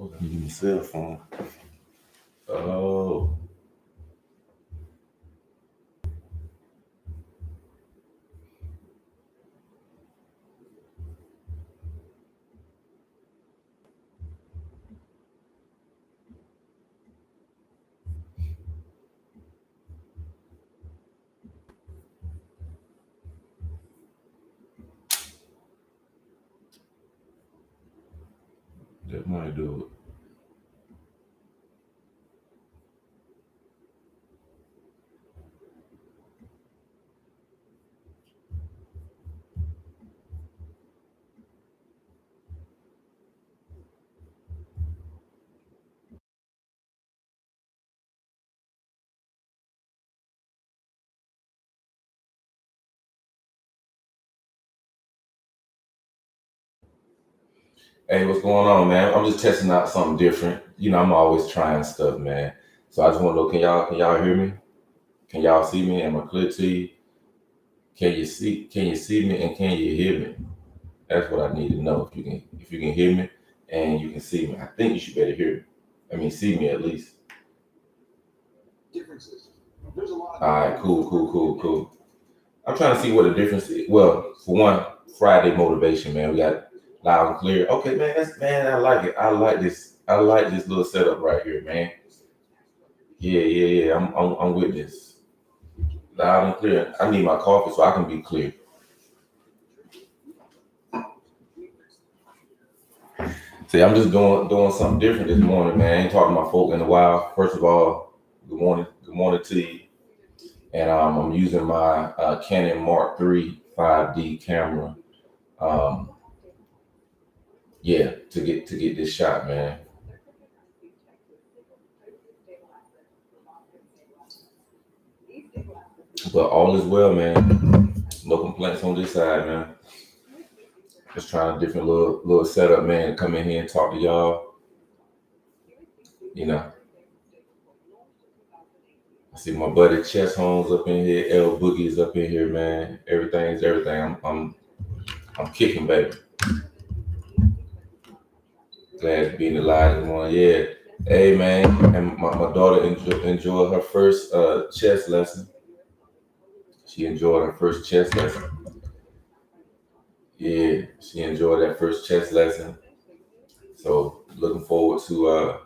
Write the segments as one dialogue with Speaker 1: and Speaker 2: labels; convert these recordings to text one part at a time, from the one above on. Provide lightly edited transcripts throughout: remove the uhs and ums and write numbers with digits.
Speaker 1: Using my cell phone. Oh, that might do it. Hey, what's going on, man? I'm just testing out something different. You know, I'm always trying stuff, man. So I just want to know, can y'all hear me? Can y'all see me? Am I clear to you? Can you see me and can you hear me? That's what I need to know. If you can hear me and you can see me. I think you should better hear me. I mean see me at least. All right, cool. I'm trying to see what the difference is. Well, for one, Friday motivation, man. We got loud and clear. Okay, man. I like it. I like this. I like this little setup right here, man. Yeah. I'm with this. Loud and clear. I need my coffee so I can be clear. See, I'm just doing something different this morning, man. I ain't talking to my folk in a while. First of all, good morning. Good morning to you. And I'm using my Canon Mark III 5D camera. Um, yeah, to get this shot, man. But all is well, man. No complaints on this side, man. Just trying a different little setup, man. Come in here and talk to y'all. You know, I see my buddy Chess Holmes up in here, L Boogie's up in here, man. Everything's everything. I'm kicking, baby. Glad to be in the live this morning. Yeah. Hey, man. And my daughter enjoyed her first chess lesson. She enjoyed her first chess lesson. Yeah, she enjoyed that first chess lesson. So looking forward to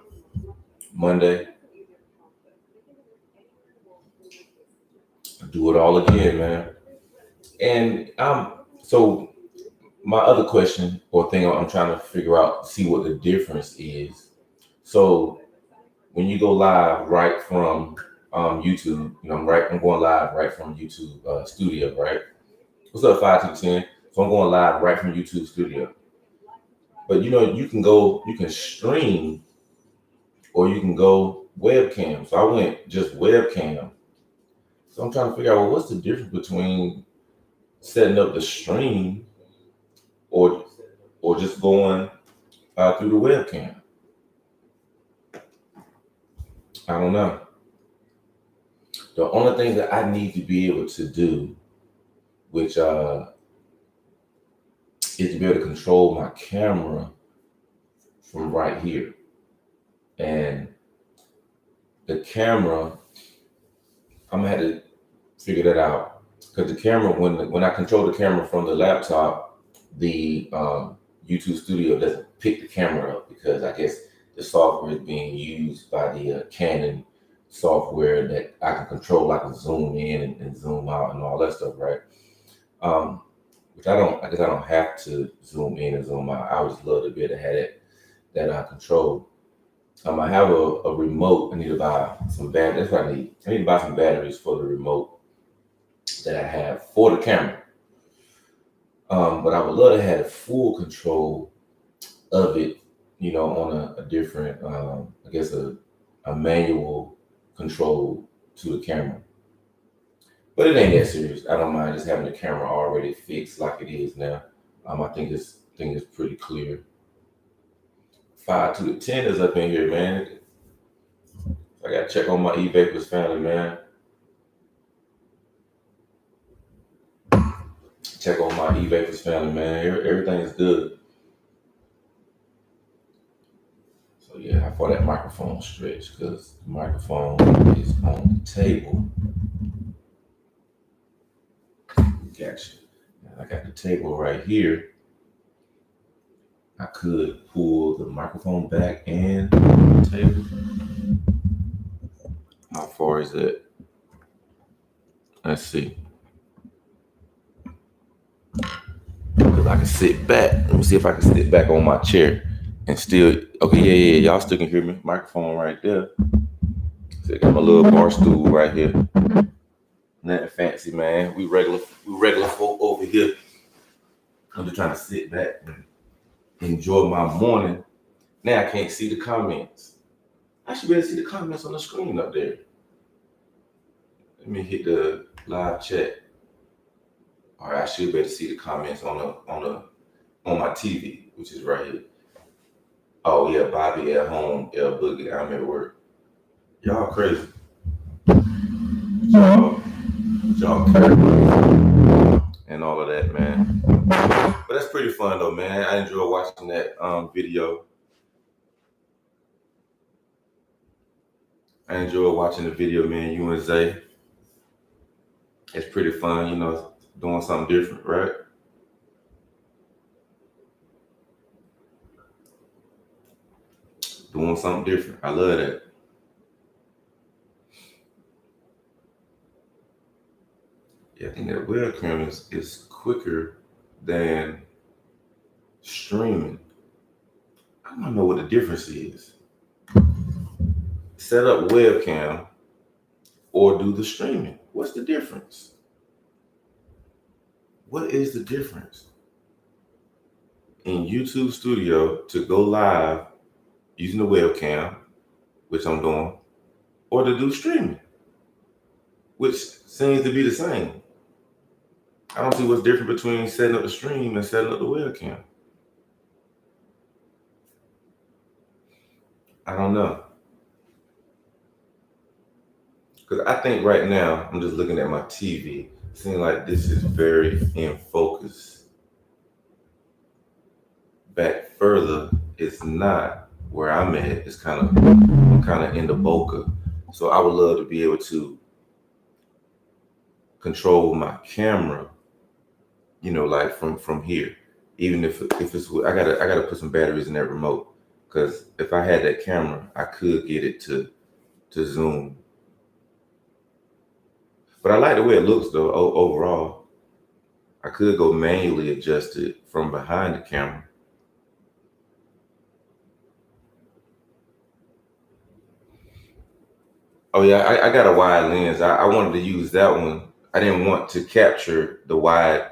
Speaker 1: Monday. Do it all again, man. And so my other question or thing I'm trying to figure out, see what the difference is. So when you go live right from YouTube, I'm going live right from YouTube Studio, right? What's up, 5 to 10? So I'm going live right from YouTube Studio. But you can stream or you can go webcam. So I went just webcam. So I'm trying to figure out, well, what's the difference between setting up the stream or just going through the webcam? I don't know. The only thing that I need to be able to do, which is to be able to control my camera from right here. And the camera, I'm gonna have to figure that out because the camera, when I control the camera from the laptop, the YouTube Studio doesn't pick the camera up because I guess the software is being used by the Canon software that I can control. I can zoom in and zoom out and all that stuff, right? Um, which I guess I don't have to zoom in and zoom out. I would just love to be able to have that control. I have a remote. I need to buy some batteries. That's what I need. I need to buy some batteries for the remote that I have for the camera. But I would love to have full control of it, on a different, I guess a manual control to the camera. But it ain't that serious. I don't mind just having the camera already fixed like it is now. I think it's pretty clear. 5 to 10 is up in here, man. I gotta check on my Evapors family, man. Check on my Evapors family, man. Everything is good. So for that microphone stretch because the microphone is on the table. Gotcha. I got the table right here. I could pull the microphone back and the table. How far is it? Let's see. Because I can sit back. Let me see if I can sit back on my chair and still. Okay, yeah. Y'all still can hear me. Microphone right there. So I got my little bar stool right here. Nothing fancy, man. We regular folk over here. I'm just trying to sit back and enjoy my morning. Now I can't see the comments. I should be able to see the comments on the screen up there. Let me hit the live chat. All right, I should be able to see the comments on my TV, which is right here. Oh yeah, Bobby at home, L Boogie, I'm at work. Y'all crazy. Y'all care and all of that, man. But that's pretty fun though, man. I enjoy watching that video. I enjoy watching the video, man. You and Zay. It's pretty fun, you know, doing something different, right? Doing something different. I love that. Yeah, I think that webcam is quicker than streaming. I don't know what the difference is. Set up webcam or do the streaming. What's the difference? What is the difference? In YouTube Studio to go live using the webcam, which I'm doing, or to do streaming, which seems to be the same. I don't see what's different between setting up the stream and setting up the webcam. I don't know. Because I think right now, I'm just looking at my TV, it seems like this is very in focus. Back further, it's not where I'm at. It's I'm kind of in the bokeh. So I would love to be able to control my camera, you know, like from here. Even if it's, I gotta put some batteries in that remote. Because if I had that camera, I could get it to zoom. But I like the way it looks though, overall. I could go manually adjust it from behind the camera. Oh yeah, I got a wide lens. I wanted to use that one. I didn't want to capture the wide.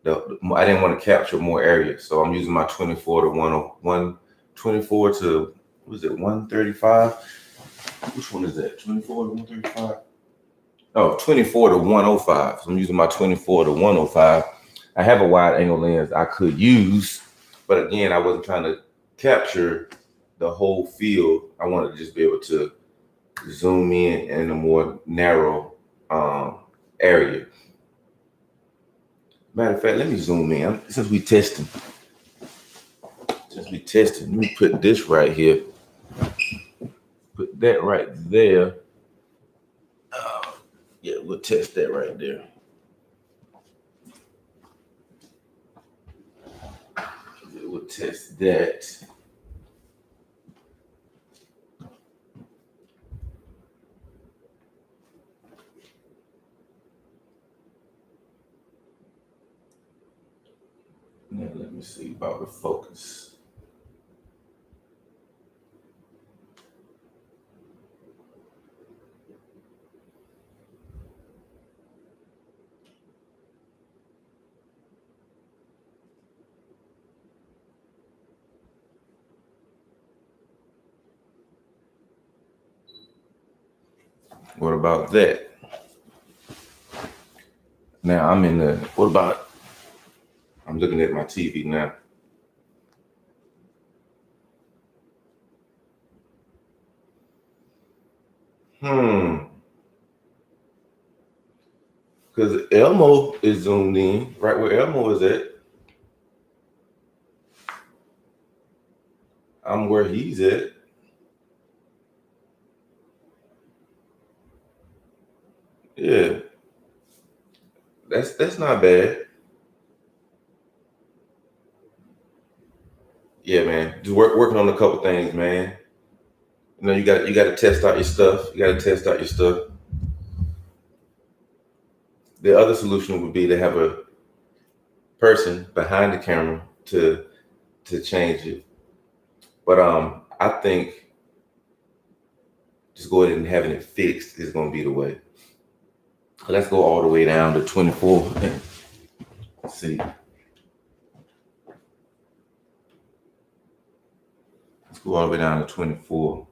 Speaker 1: I didn't want to capture more area, so I'm using my 24 to 101, 24 to what is it 135? Which one is that? 24 to 135? Oh, 24 to 105. So I'm using my 24 to 105. I have a wide angle lens I could use, but again, I wasn't trying to capture the whole field. I wanted to just be able to zoom in a more narrow area. Matter of fact, let me zoom in. Since we testing, let me put this right here. Put that right there. Yeah, we'll test that right there. We'll test that. Now let me see about the focus. What about that? Now I'm in the, what about, I'm looking at my TV now. Because Elmo is zoomed in, right where Elmo is at. I'm where he's at. Yeah, that's not bad. Yeah, man. Just working on a couple things, man. You got to test out your stuff. You got to test out your stuff. The other solution would be to have a person behind the camera to change it. But I think just go ahead and having it fixed is going to be the way. Let's go all the way down to 24. Let's see. Let's go all the way down to 24.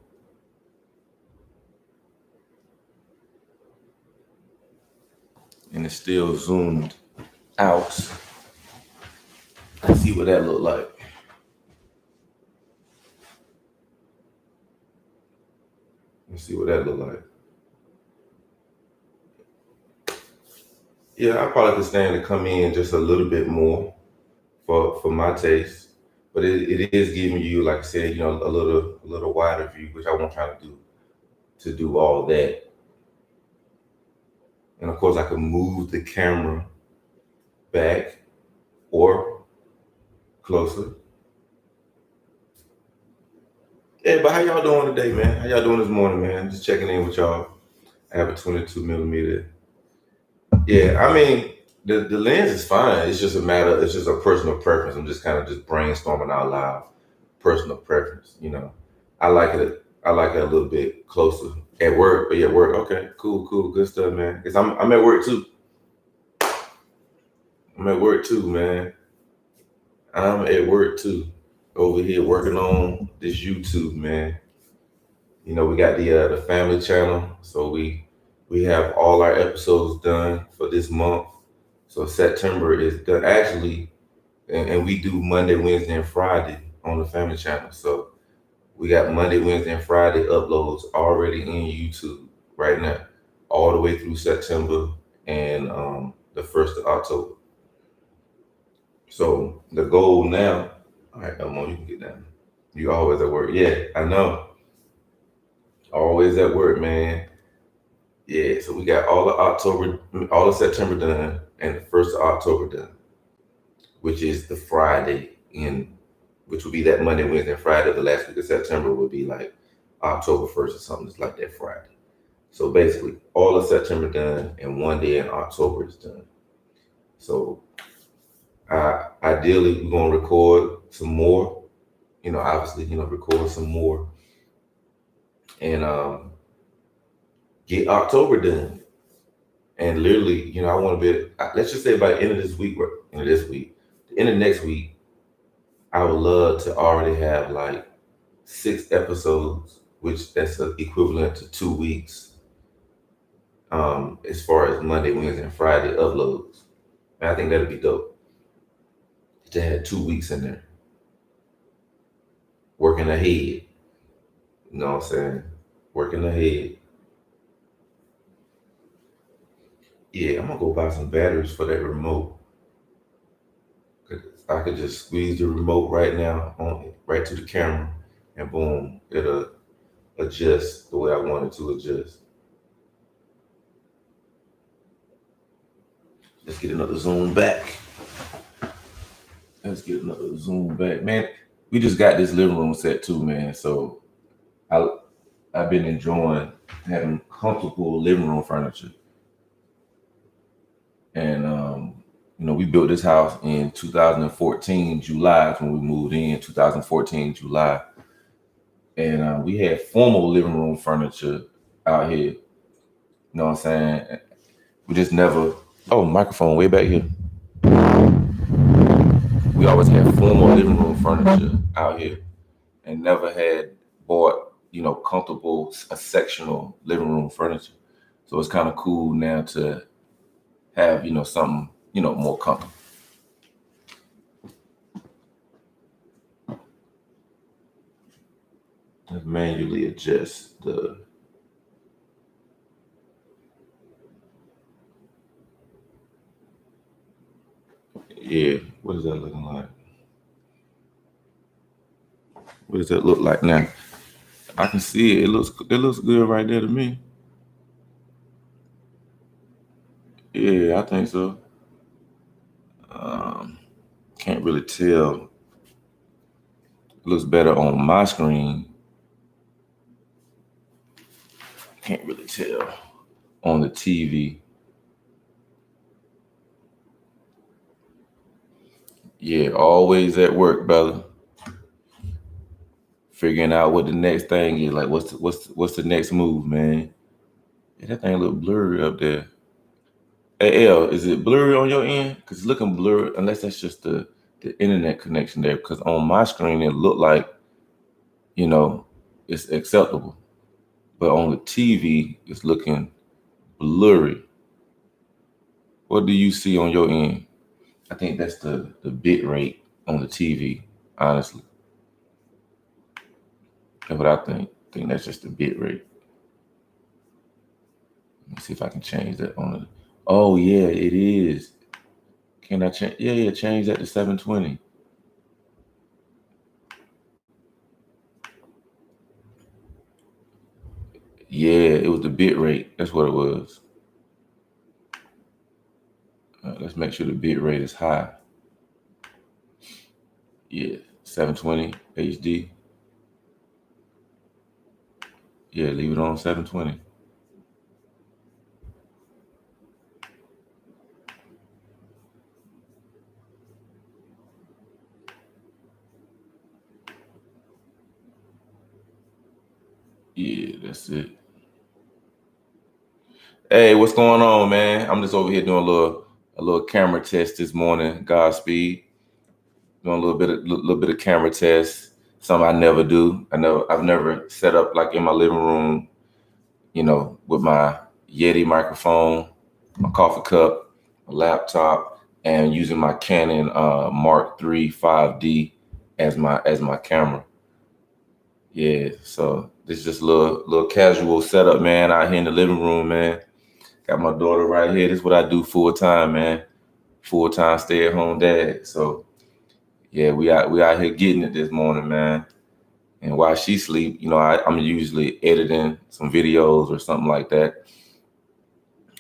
Speaker 1: And it's still zoomed out. Let's see what that look like. Let's see what that look like. Yeah, I probably could stand to come in just a little bit more for my taste. But it is giving you, like I said, a little wider view, which I won't try to do all that. And of course I can move the camera back or closer. Yeah, but how y'all doing today, man? How y'all doing this morning, man? Just checking in with y'all. I have a 22 millimeter. Yeah, I mean, the lens is fine. It's just it's just a personal preference. I'm just kind of just brainstorming out loud. Personal preference, I like it a little bit closer at work, but yeah, work. Okay, cool, good stuff, man. Cause I'm at work too. I'm at work too, man. I'm at work too. Over here working on this YouTube, man. We got the family channel, so we have all our episodes done for this month. So September is done actually, and we do Monday, Wednesday, and Friday on the family channel. So we got Monday, Wednesday, and Friday uploads already in YouTube right now, all the way through September and the 1st of October. So the goal now, all right, come on, you can get down. You always at work. Yeah, I know. Always at work, man. Yeah, so we got all of September done and the 1st of October done, which is the Friday which will be that Monday, Wednesday, and Friday. The last week of September would be like October 1st or something. It's like that Friday. So basically, all of September done and one day in October is done. So ideally, we're gonna record some more. Obviously, record some more and get October done. And literally, I want to be. Let's just say by the end of this week, the end of next week, I would love to already have like 6 episodes, which that's equivalent to 2 weeks, as far as Monday, Wednesday, and Friday uploads. And I think that'd be dope to have 2 weeks in there working ahead. You know what I'm saying? Working ahead. Yeah, I'm gonna go buy some batteries for that remote. 'Cause I could just squeeze the remote right now on right to the camera, and boom, it'll adjust the way I want it to adjust. Let's get another zoom back. Man. We just got this living room set too, man. So I've been enjoying having comfortable living room furniture. And we built this house in 2014 July when we moved in 2014 July, and we had formal living room furniture out here. You know what I'm saying? We just never. Oh, microphone way back here. We always had formal living room furniture out here, and never had bought comfortable a sectional living room furniture. So it's kind of cool now to have something more comfortable. Let's manually adjust the. Yeah, what is that looking like? What does that look like now? I can see it. It looks good right there to me. Yeah, I think so. Um, can't really tell. It looks better on my screen. Can't really tell on the TV. Yeah, always at work, brother. Figuring out what the next thing is. Like, what's the next move, man? Yeah, that thing look blurry up there. Hey, L, is it blurry on your end? Because it's looking blurry, unless that's just the internet connection there. Because on my screen, it looked like, you know, it's acceptable. But on the TV, it's looking blurry. What do you see on your end? I think that's the bit rate on the TV, honestly. That's what I think. I think that's just the bit rate. Let me see if I can change that on it. Oh yeah, it is. Can I change? Yeah, yeah, change that to 720. Yeah, it was the bit rate. That's what it was. Let's make sure the bit rate is high. Yeah, 720 HD. Yeah, leave it on 720. Yeah, that's it. Hey, what's going on, man? I'm just over here doing a little camera test this morning. Godspeed. Doing a little bit of camera test. Something I never do. I've never set up like in my living room, with my Yeti microphone, my coffee cup, a laptop, and using my Canon Mark III 5D as my camera. Yeah, so this is just a little casual setup, man, out here in the living room, man. Got my daughter right here. This is what I do full time, man. Full time stay at home dad. So yeah, we out here getting it this morning, man. And while she sleep, I'm usually editing some videos or something like that,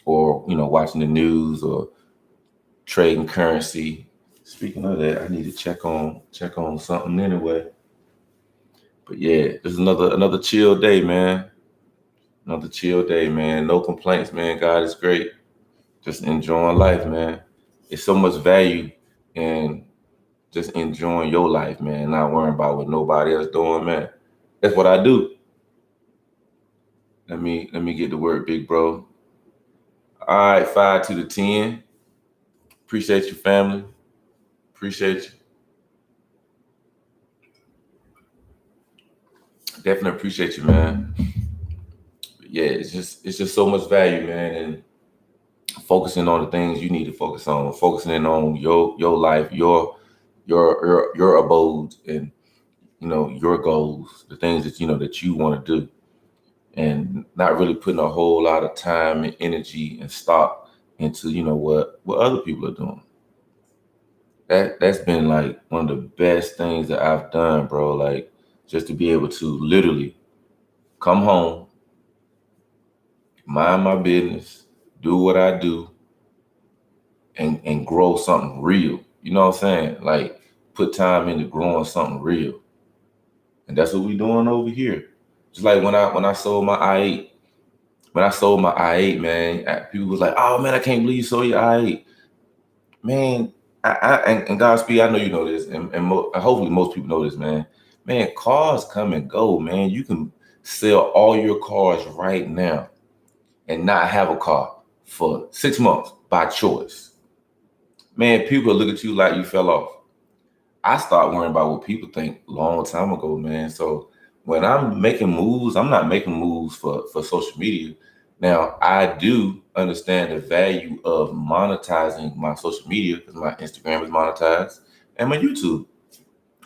Speaker 1: or watching the news or trading currency. Speaking of that, I need to check on something anyway. But yeah, it's another chill day, man. Another chill day, man. No complaints, man. God is great. Just enjoying life, man. It's so much value in just enjoying your life, man. Not worrying about what nobody else doing, man. That's what I do. Let me get to work, big bro. All right, 5 to the 10. Appreciate you, family. Appreciate you. Definitely appreciate you, man. Yeah, it's just so much value, man, and focusing on the things you need to focus on, focusing in on your life, your abode, and your goals, the things that you want to do, and not really putting a whole lot of time and energy and stock into what other people are doing. That's been like one of the best things that I've done, bro. Like, just to be able to literally come home, mind my business, do what I do, and grow something real. You know what I'm saying? Like, put time into growing something real. And that's what we doing over here. Just like when I sold my I8. When I sold my I8, man, people was like, "Oh man, I can't believe you sold your I8." Man, and Godspeed, I know you know this, and hopefully most people know this, man. Man, cars come and go, man. You can sell all your cars right now and not have a car for 6 months by choice. Man, people look at you like you fell off. I started worrying about what people think a long time ago, man. So when I'm making moves, I'm not making moves for social media. Now, I do understand the value of monetizing my social media because my Instagram is monetized and my YouTube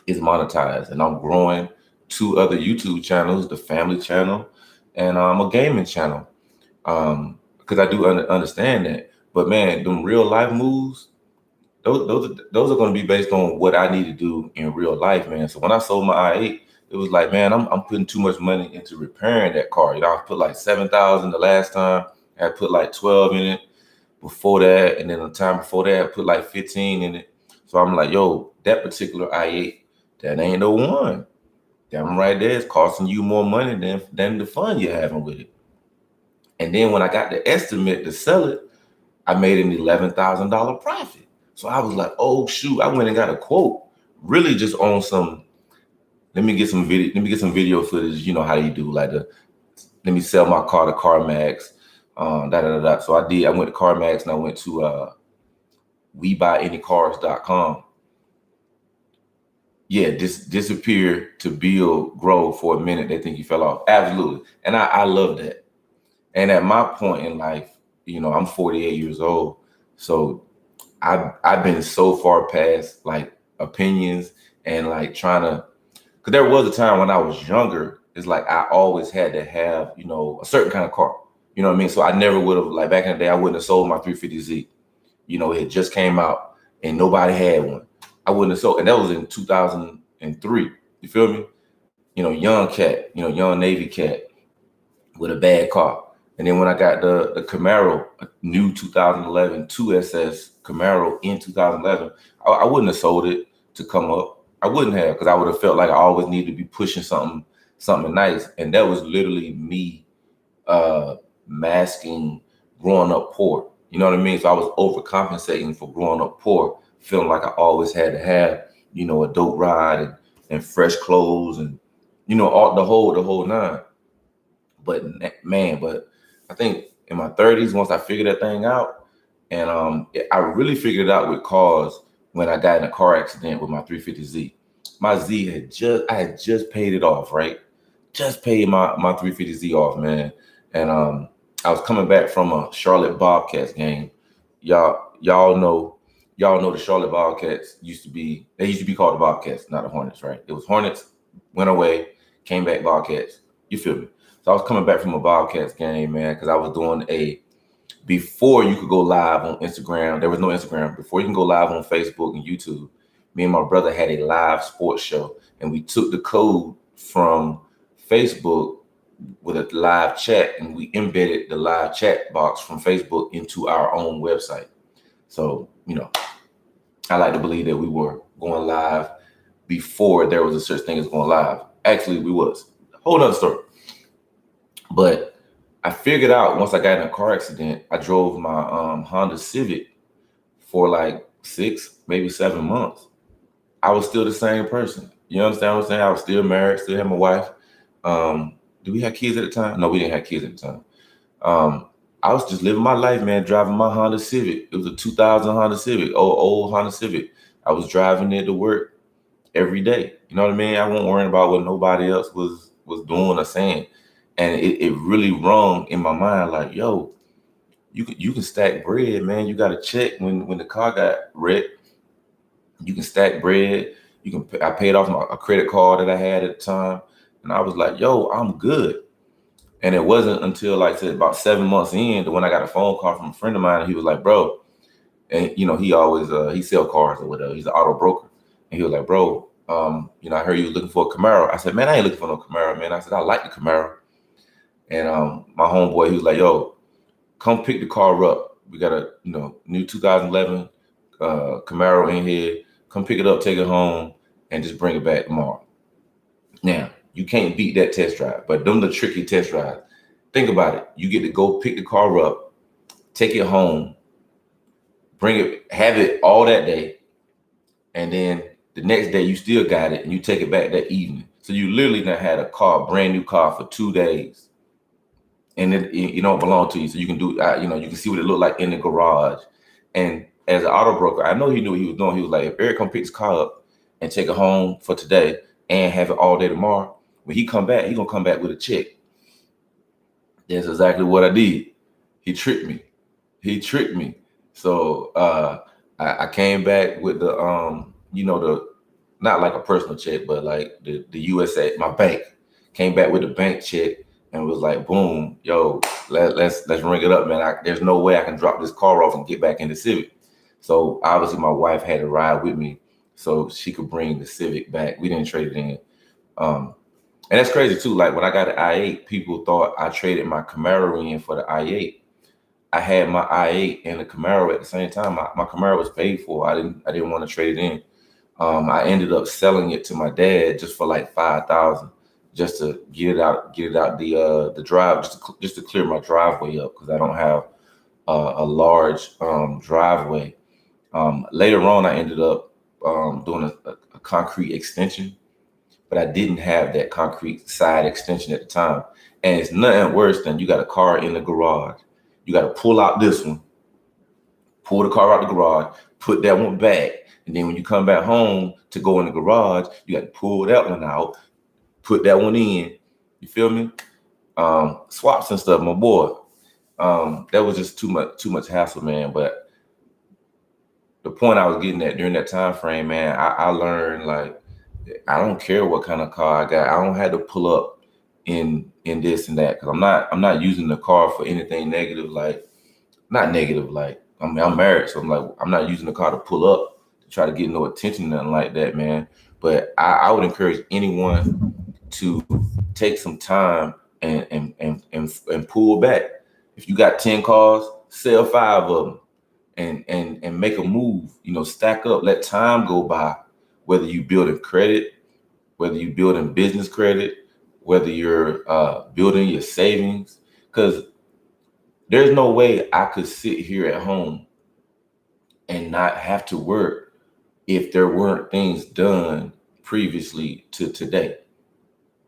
Speaker 1: is monetized. And I'm growing two other YouTube channels, the family channel and a gaming channel. Because I do understand that. But man, them real life moves, those are going to be based on what I need to do in real life, man. So when I sold my I8, it was like, man, I'm putting too much money into repairing that car. I put like 7,000 the last time. I put like 12 in it, before that, and then the time before that, I put like 15 in it. So I'm like, yo, that particular i8, that ain't the one. That one right there is costing you more money than the fun you're having with it. And then when I got the estimate to sell it, I made an $11,000 profit. So I was like, oh shoot, I went and got a quote, really just on some. Let me get some video footage. You know how you do like let me sell my car to CarMax, So I did. I went to CarMax and I went to WeBuyAnyCars.com. Yeah, disappear to build, grow for a minute. They think you fell off. Absolutely, and I love that. And at my point in life, I'm 48 years old, so I've been so far past like opinions and like trying to. Because there was a time when I was younger, it's like I always had to have, a certain kind of car. You know what I mean? So I never would have, like back in the day, I wouldn't have sold my 350Z. It just came out and nobody had one. I wouldn't have sold, and that was in 2003. You feel me? Young cat, young Navy cat with a bad car. And then when I got the Camaro, a new 2011 2SS Camaro in 2011, I wouldn't have sold it to come up. I wouldn't have, because I would have felt like I always needed to be pushing something nice. And that was literally me masking growing up poor. You know what I mean? So I was overcompensating for growing up poor, feeling like I always had to have, a dope ride and fresh clothes and, all the whole nine. But man, I think in my 30s, once I figured that thing out, and I really figured it out with cars when I got in a car accident with my 350Z. My Z I had just paid it off, right? Just paid my 350Z off, man. And I was coming back from a Charlotte Bobcats game. Y'all know the Charlotte Bobcats used to be called the Bobcats, not the Hornets, right? It was Hornets, went away, came back Bobcats. You feel me? So I was coming back from a Bobcats game, man, because I was doing before you could go live on Instagram. There was no Instagram. Before you can go live on Facebook and YouTube, me and my brother had a live sports show, and we took the code from Facebook with a live chat, and we embedded the live chat box from Facebook into our own website. So, I like to believe that we were going live before there was a such thing as going live. Actually, we was. Whole nother story. But I figured out once I got in a car accident, I drove my Honda Civic for like 6, maybe 7 months. I was still the same person. You understand what I'm saying? I was still married, still had my wife. Do we have kids at the time? No, we didn't have kids at the time. I was just living my life, man, driving my Honda Civic. It was a 2000 Honda Civic, old Honda Civic. I was driving it to work every day. You know what I mean? I wasn't worrying about what nobody else was doing or saying. And it really rung in my mind, like, yo, you can stack bread, man. You got to check when the car got wrecked. You can stack bread. I paid off a credit card that I had at the time, and I was like, yo, I'm good. And it wasn't until, like I said, about 7 months in, that when I got a phone call from a friend of mine, and he was like, bro, and he always he sell cars or whatever. He's an auto broker, and he was like, bro, I heard you were looking for a Camaro. I said, man, I ain't looking for no Camaro, man. I said, I like the Camaro. And my homeboy, he was like, yo, come pick the car up. We got a new 2011 Camaro in here. Come pick it up, take it home, and just bring it back tomorrow. Now, you can't beat that test drive, but them the tricky test drives. Think about it. You get to go pick the car up, take it home, bring it, have it all that day, and then the next day you still got it, and you take it back that evening. So you literally done had a brand new car for 2 days. And it don't belong to you, so you can do. You can see what it looked like in the garage. And as an auto broker, I know he knew what he was doing. He was like, if Eric come pick his car up and take it home for today and have it all day tomorrow, when he come back, he gonna come back with a check. That's exactly what I did. He tricked me. So I came back with the not like a personal check, but like the USA, my bank came back with the bank check. And was like, boom, yo, let's ring it up, man. There's no way I can drop this car off and get back in the Civic. So obviously my wife had to ride with me so she could bring the Civic back. We didn't trade it in. And that's crazy too. Like when I got an i8, people thought I traded my Camaro in for the i8. I had my i8 and the Camaro at the same time. My Camaro was paid for. I didn't want to trade it in. I ended up selling it to my dad just for like 5,000, just to get it out the drive, just to clear my driveway up because I don't have a large driveway. Later on, I ended up doing a concrete extension, but I didn't have that concrete side extension at the time. And it's nothing worse than you got a car in the garage. You got to pull out this one, pull the car out the garage, put that one back. And then when you come back home to go in the garage, you got to pull that one out, put that one in. You feel me? Swaps and stuff, my boy. That was just too much hassle, man. But the point I was getting at during that time frame, man, I learned like I don't care what kind of car I got. I don't have to pull up in this and that because I'm not using the car for anything negative. Like not negative. Like I mean, I'm married, so I'm not using the car to pull up to try to get no attention, nothing like that, man. But I would encourage anyone to take some time and pull back. If you got 10 cars, sell 5 of them and make a move. You know, stack up, let time go by. Whether you building credit, whether you building business credit, whether you're building your savings, because there's no way I could sit here at home and not have to work if there weren't things done previously to today.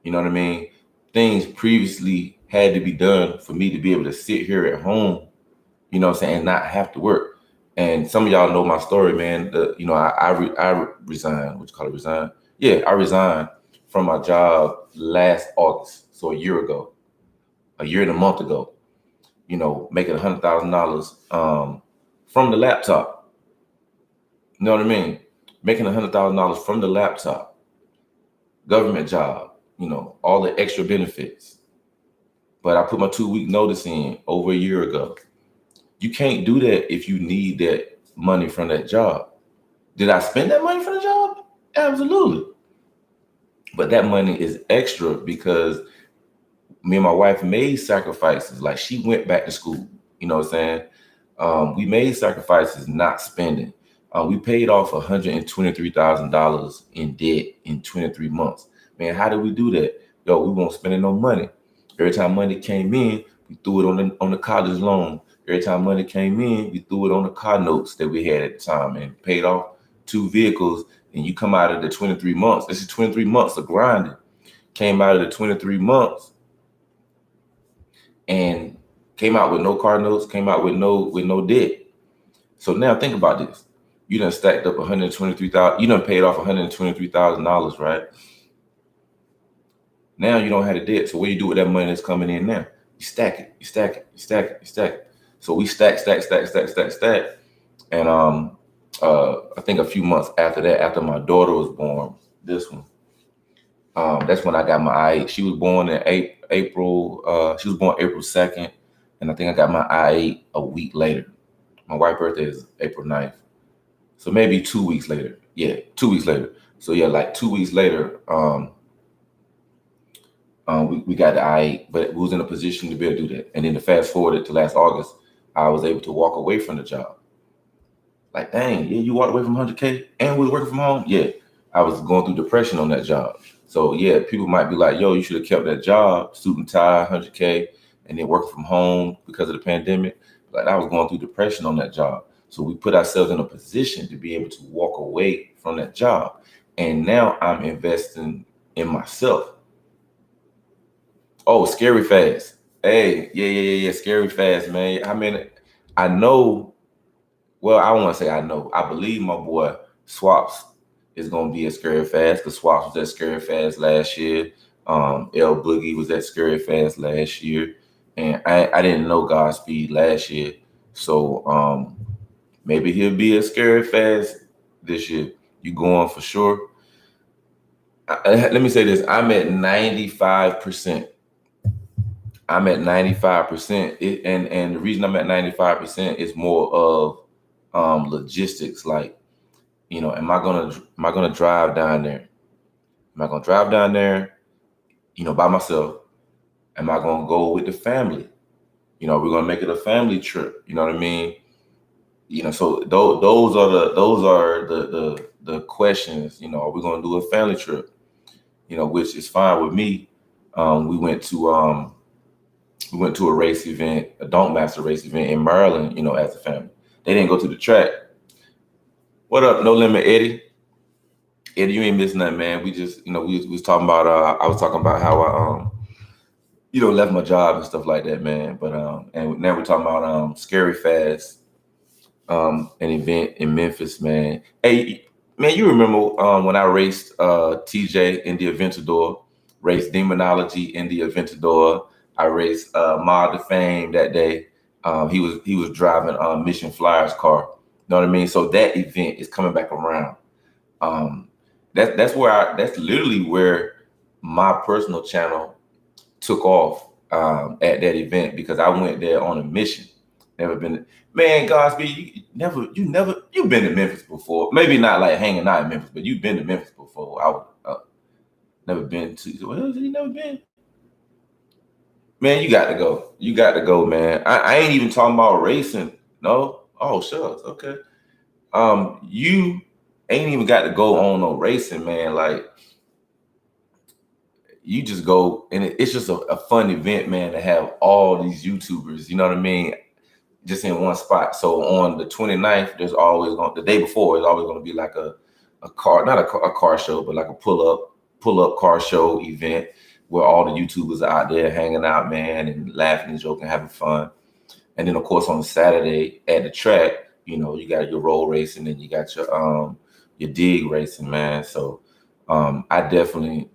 Speaker 1: You know what I mean? Things previously had to be done for me to be able to sit here at home, you know what I'm saying, and not have to work. And some of y'all know my story, man. I resigned. What you call it? Resign? Yeah, I resigned from my job last August, so a year ago, a year and a month ago. You know, making $100,000 from the laptop. You know what I mean? Making $100,000 from the laptop. Government job. You know, all the extra benefits. But I put my 2-week notice in over a year ago. You can't do that if you need that money from that job. Did I spend that money from the job? Absolutely. But that money is extra because me and my wife made sacrifices. Like she went back to school. You know what I'm saying? We made sacrifices not spending. We paid off $123,000 in debt in 23 months. Man, how did we do that? Yo, we won't spend no money. Every time money came in, we threw it on the college loan. Every time money came in, we threw it on the car notes that we had at the time and paid off 2 vehicles. And you come out of the 23 months. This is 23 months of grinding. Came out of the 23 months and came out with no car notes, came out with no debt. So now think about this. You done stacked up $123,000. You done paid off $123,000, right? Now you don't have the debt. So what do you do with that money that's coming in now? You stack it, you stack it, you stack it, you stack it. So we stack. And I think a few months after that, after my daughter was born, this one, that's when I got my i8. She was born in April. She was born April 2nd. And I think I got my i8 a week later. My wife's birthday is April 9th. So maybe 2 weeks later. Yeah, 2 weeks later. So yeah, like 2 weeks later, we got the i8, but we was in a position to be able to do that. And then to fast forward it to last August, I was able to walk away from the job. Like, dang, yeah, you walked away from 100K and was working from home? Yeah, I was going through depression on that job. So yeah, people might be like, yo, you should have kept that job, suit and tie, 100K, and then working from home because of the pandemic. Like I was going through depression on that job. So we put ourselves in a position to be able to walk away from that job. And now I'm investing in myself. Oh, scary fast. Hey, yeah, scary fast, man. I mean, I know, well, I don't want to say I know. I believe my boy Swaps is going to be at Scary Fast because Swaps was at Scary Fast last year. L Boogie was at Scary Fast last year. And I didn't know Godspeed last year. So maybe he'll be at Scary Fast this year. You going for sure? Let me say this. I'm at 95%. I'm at 95%. And the reason I'm at 95% is more of logistics. Like, you know, am I gonna drive down there? Am I gonna drive down there, you know, by myself? Am I gonna go with the family? We're gonna make it a family trip. You know what I mean? So those are the questions. Are we gonna do a family trip? Which is fine with me. We went to a race event, a Don't Master race event in Maryland. As a family, they didn't go to the track. What up, No Limit Eddie? Eddie, you ain't missing nothing, man. We just, we was talking about. I was talking about how I left my job and stuff like that, man. But and now we're talking about Scary Fast, an event in Memphis, man. Hey, man, you remember when I raced TJ in the Aventador, raced Demonology in the Aventador. I raced Mod of Fame that day. He was driving Mission Flyers car. You know what I mean? So that event is coming back around. Um, that's literally where my personal channel took off at that event, because I went there on a mission. Never been, man. Godspeed, you've been to Memphis before. Maybe not like hanging out in Memphis, but you've been to Memphis before. I would never been to. Well, you never been? Man, you got to go. You got to go, man. I ain't even talking about racing. No. Oh, shucks. Okay. You ain't even got to go on no racing, man. Like, you just go, and it's just a fun event, man, to have all these YouTubers, you know what I mean, just in one spot. So on the 29th, there's always the day before is always going to be like a car, not a car show, but like a pull-up car show event where all the YouTubers are out there hanging out, man, and laughing and joking, having fun. And then of course on Saturday at the track, you got your roll racing and you got your dig racing, man. So I'm definitely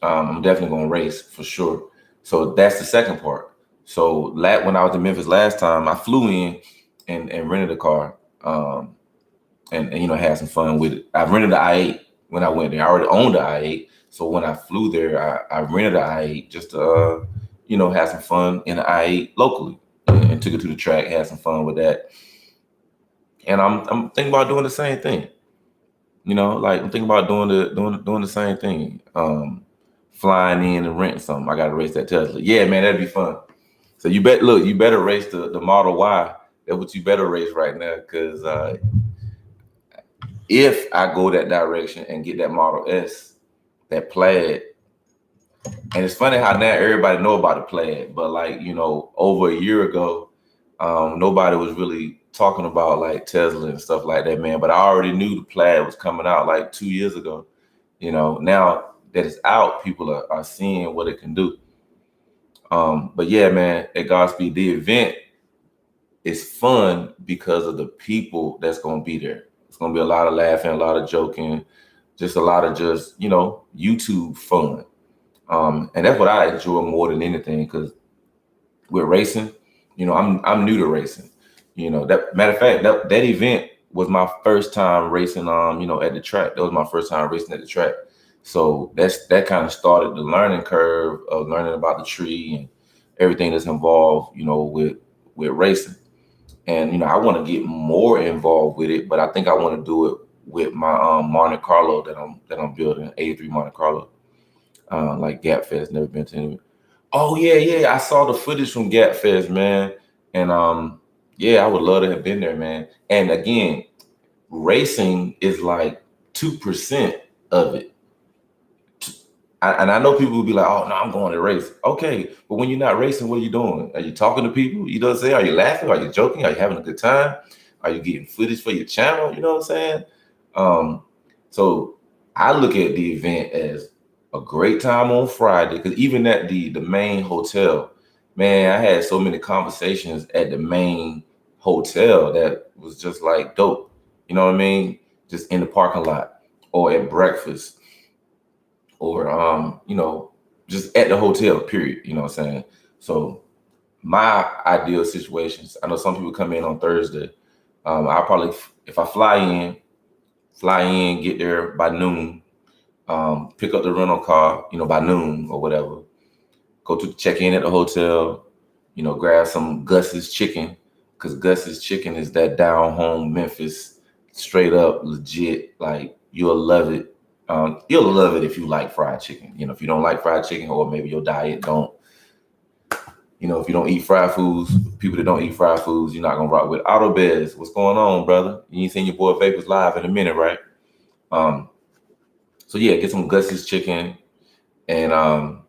Speaker 1: going to race for sure. So that's the second part. So when I was in Memphis last time, I flew in and rented a car, and had some fun with it. I rented the I-8 when I went there. I already owned the I-8, so when I flew there, I rented the I-8 just to have some fun in the I-8 locally, and took it to the track, had some fun with that. And I'm thinking about doing the same thing. Like I'm thinking about doing the same thing. Flying in and renting something. I got to race that Tesla. Yeah, man, that'd be fun. So you better race the Model Y. That's what you better race right now, because if I go that direction and get that Model S, that Plaid, and it's funny how now everybody know about the Plaid, but like over a year ago, nobody was really talking about like Tesla and stuff like that, man. But I already knew the Plaid was coming out like 2 years ago. Now that it's out, people are seeing what it can do. But yeah, man, at Godspeed, the event is fun because of the people that's going to be there. It's going to be a lot of laughing, a lot of joking, just a lot of YouTube fun. And that's what I enjoy more than anything, because with racing, I'm new to racing. That matter of fact, that event was my first time racing at the track. That was my first time racing at the track. So that kind of started the learning curve of learning about the tree and everything that's involved, with racing. And I want to get more involved with it, but I think I want to do it with my Monte Carlo that I'm building, 83 Monte Carlo. Like Gap Fest, never been to any. Oh yeah, I saw the footage from Gap Fest, man. And yeah, I would love to have been there, man. And again, racing is like 2% of it. And I know people will be like, oh, no, I'm going to race. Okay, but when you're not racing, what are you doing? Are you talking to people? You know what I'm saying? Are you laughing? Are you joking? Are you having a good time? Are you getting footage for your channel? You know what I'm saying? So I look at the event as a great time on Friday, because even at the main hotel, man, I had so many conversations at the main hotel that was just like dope. You know what I mean? Just in the parking lot or at breakfast, or just at the hotel, period. You know what I'm saying? So my ideal situations, I know some people come in on Thursday. I'll probably, if I fly in, get there by noon, pick up the rental car, by noon or whatever, go to check in at the hotel, grab some Gus's chicken, because Gus's chicken is that down home Memphis, straight up legit. Like, you'll love it. You'll love it if you like fried chicken. If you don't like fried chicken, or maybe your diet don't, If you don't eat fried foods, people that don't eat fried foods, you're not gonna rock with. Auto Bez, what's going on, brother? You ain't seen your boy Vapors live in a minute, right? Um, so yeah, get some Gus's chicken and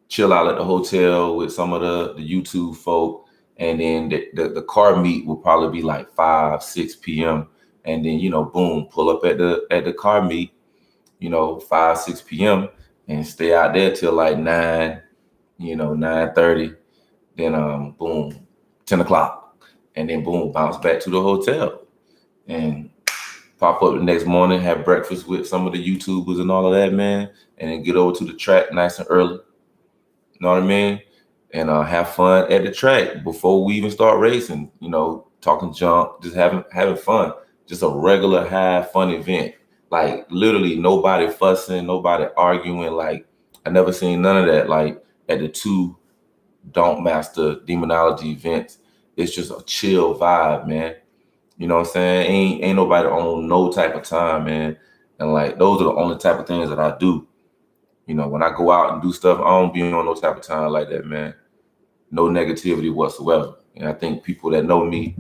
Speaker 1: chill out at the hotel with some of the YouTube folk, and then the car meet will probably be like 5, 6 p.m. And then boom, pull up at the car meet, 5, 6 p.m. and stay out there till like 9:30. Then boom, 10 o'clock, and then boom, bounce back to the hotel and pop up the next morning, have breakfast with some of the YouTubers and all of that, man, and then get over to the track nice and early. You know what I mean? And have fun at the track before we even start racing. Talking junk, just having fun. Just a regular high fun event. Like literally nobody fussing, nobody arguing. Like I never seen none of that. Like at the two Don't Master Demonology events, it's just a chill vibe, man. You know what I'm saying? Ain't nobody on no type of time, man. And like those are the only type of things that I do. When I go out and do stuff, I don't be on no type of time like that, man. No negativity whatsoever. And I think people that know me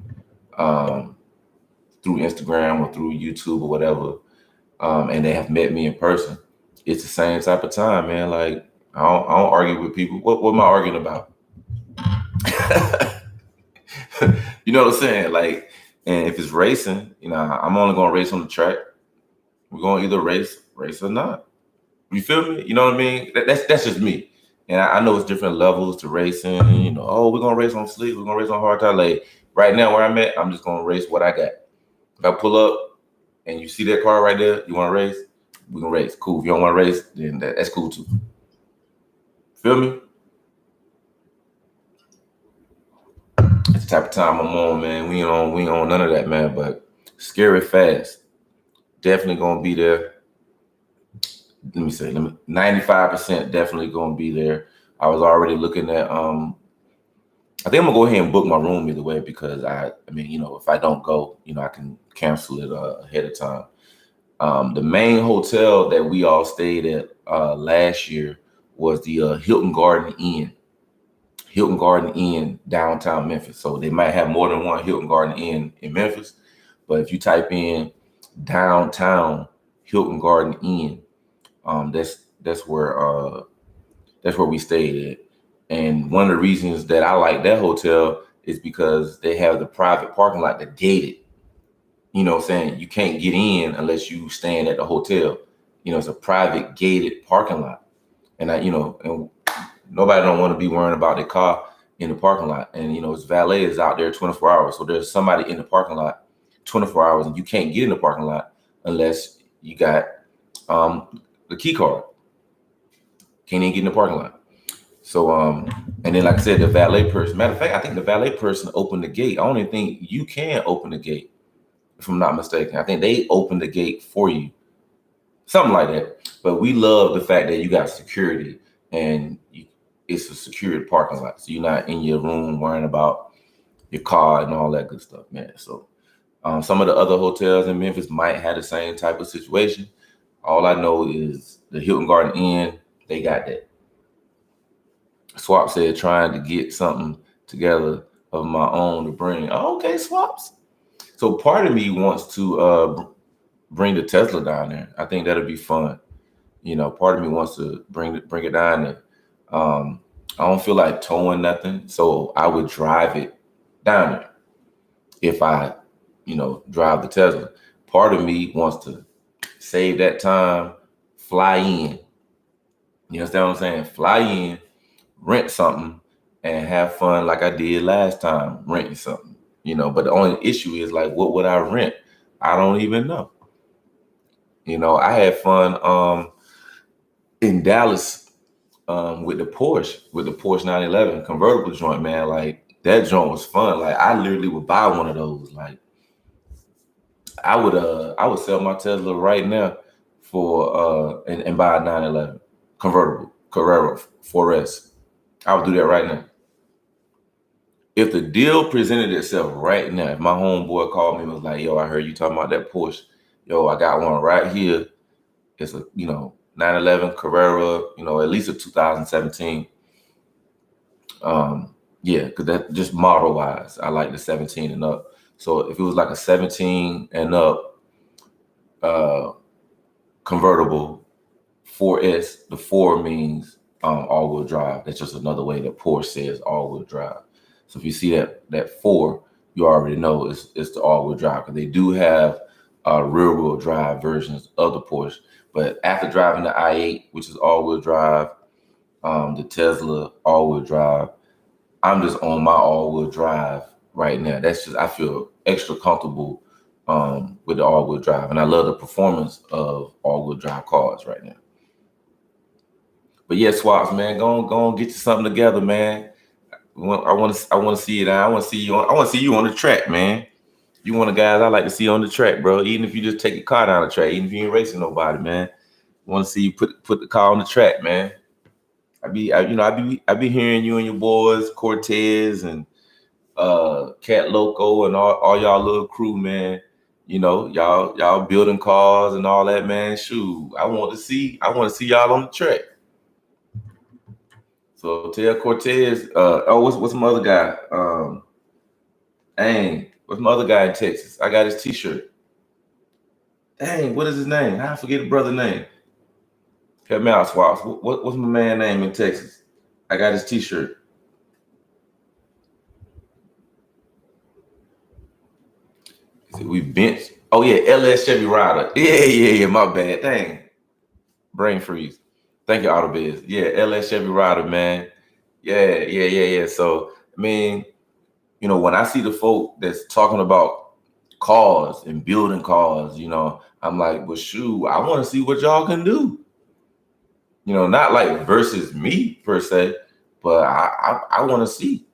Speaker 1: through Instagram or through YouTube or whatever, and they have met me in person, it's the same type of time, man. Like I don't argue with people. What am I arguing about? You know what I'm saying? Like, and if it's racing, I'm only gonna race on the track. We're gonna either race or not. You feel me? You know what I mean? That's just me. And I know it's different levels to racing. Oh, we're gonna race on sleep. We're gonna race on hard time. Like right now, where I'm at, I'm just gonna race what I got. If I pull up and you see that car right there, you want to race? We can race. Cool. If you don't want to race, then that's cool too. Feel me? It's the type of time I'm on, man. We ain't on none of that, man. But Scary Fast, definitely gonna be there. Let me say, 95% definitely gonna be there. I was already looking at I think I'm gonna go ahead and book my room either way, because I mean, if I don't go, I can cancel it ahead of time. The main hotel that we all stayed at last year was the Hilton Garden Inn. Hilton Garden Inn, downtown Memphis. So they might have more than one Hilton Garden Inn in Memphis, but if you type in downtown Hilton Garden Inn, that's where we stayed at. And one of the reasons that I like that hotel is because they have the private parking lot that gated. You know what I'm saying? You can't get in unless you staying at the hotel. It's a private gated parking lot. And and nobody don't want to be worrying about their car in the parking lot. And its valet is out there 24 hours. So there's somebody in the parking lot 24 hours, and you can't get in the parking lot unless you got the key card. Can't even get in the parking lot. So and then like I said, the valet person. Matter of fact, I think the valet person opened the gate. I don't even think you can open the gate, if I'm not mistaken. I think they opened the gate for you. Something like that. But we love the fact that you got security, and it's a secured parking lot. So you're not in your room worrying about your car and all that good stuff, man. So some of the other hotels in Memphis might have the same type of situation. All I know is the Hilton Garden Inn, they got that. Swap said trying to get something together of my own to bring. Oh, okay, Swaps. So part of me wants to bring the Tesla down there. I think that'll be fun. Part of me wants to bring it down there. I don't feel like towing nothing, so I would drive it down there if I, drive the Tesla. Part of me wants to save that time, fly in. You understand what I'm saying? Fly in, rent something, and have fun like I did last time renting something. But the only issue is, like, what would I rent? I don't even know. I had fun in Dallas with the Porsche 911 convertible joint, man. Like that joint was fun. Like I literally would buy one of those. Like I would sell my Tesla right now for and buy a 911 convertible Carrera 4S. I would do that right now. If the deal presented itself right now, if my homeboy called me and was like, yo, I heard you talking about that Porsche. Yo, I got one right here. It's a, 911 Carrera, at least a 2017. Yeah, because that just model wise, I like the 17 and up. So if it was like a 17 and up uh, convertible 4S, the 4 means all-wheel drive. That's just another way that Porsche says all-wheel drive. So if you see that 4, you already know it's the all-wheel drive, because they do have rear-wheel drive versions of the Porsche. But after driving the i8, which is all-wheel drive, the Tesla all-wheel drive, I'm just on my all-wheel drive right now. That's just, I feel extra comfortable with the all-wheel drive, and I love the performance of all-wheel drive cars right now. But yeah, Swaps, man, go on, get you something together, man. I want to see it. I want to see you on the track, man. You one of the guys I like to see on the track, bro. Even if you just take your car down the track, even if you ain't racing nobody, man. I want to see you put the car on the track, man. I be hearing you and your boys, Cortez and Cat Loco and all y'all little crew, man. You know, y'all building cars and all that, man. Shoot, I want to see y'all on the track. So tell Cortez, what's my other guy? Dang, what's my other guy in Texas? I got his t-shirt. Dang, what is his name? I forget the brother's name. Help me out, Swaps. What's my man name in Texas? I got his t-shirt. We benched. Oh yeah, LS Chevy Rider. Yeah. My bad. Dang. Brain freeze. Thank you, Autobiz. Yeah, LS Chevy Rider, man. Yeah. So I mean, you know, when I see the folk that's talking about cars and building cars, you know, I'm like, well, shoot, I want to see what y'all can do. You know, not like versus me per se, but I want to see.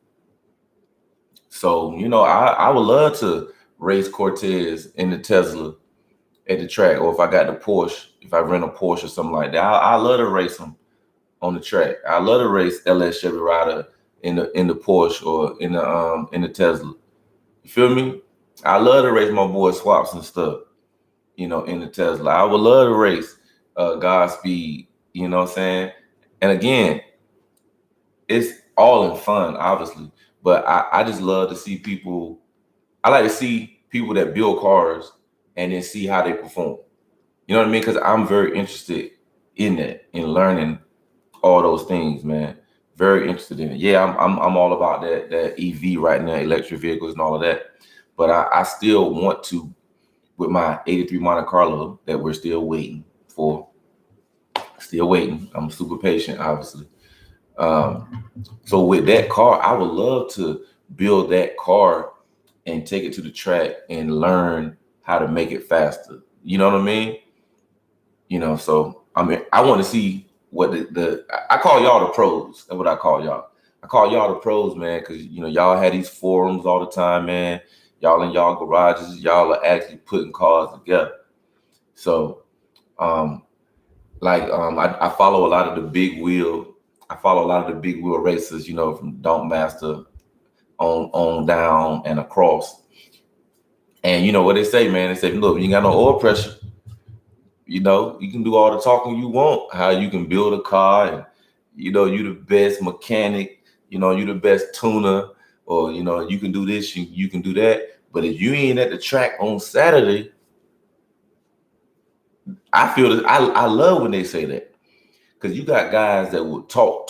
Speaker 1: So, you know, I would love to race Cortez in the Tesla at the track, or if I got the Porsche, if I rent a Porsche or something like that, I love to race them on the track. I love to race LS Chevy Rider in the Porsche or in the Tesla. You feel me? I love to race my boy Swaps and stuff, you know, in the Tesla. I would love to race Godspeed, you know what I'm saying? And again, it's all in fun, obviously, but I just love to see people. I like to see people that build cars and then see how they perform. You know what I mean? Because I'm very interested in that, in learning all those things, man. Very interested in it. Yeah, I'm all about that EV right now, electric vehicles and all of that. But I still want to, with my 83 Monte Carlo that we're still waiting for. Still waiting. I'm super patient, obviously. So with that car, I would love to build that car and take it to the track and learn how to make it faster. You know what I mean? You know, so I mean, I want to see what I call y'all the pros. That's what I call y'all. I call y'all the pros, man, because you know y'all had these forums all the time, man. Y'all in y'all garages, y'all are actually putting cars together. So, I follow a lot of the big wheel. I follow a lot of the big wheel racers, you know, from Don't Master on down and across. And you know what they say, man? They say, look, you ain't got no oil pressure. You know, you can do all the talking you want, how you can build a car, and you know, you the best mechanic, you know, you the best tuner, or you know, you can do this, you can do that. But if you ain't at the track on Saturday, I feel that I love when they say that. Because you got guys that will talk,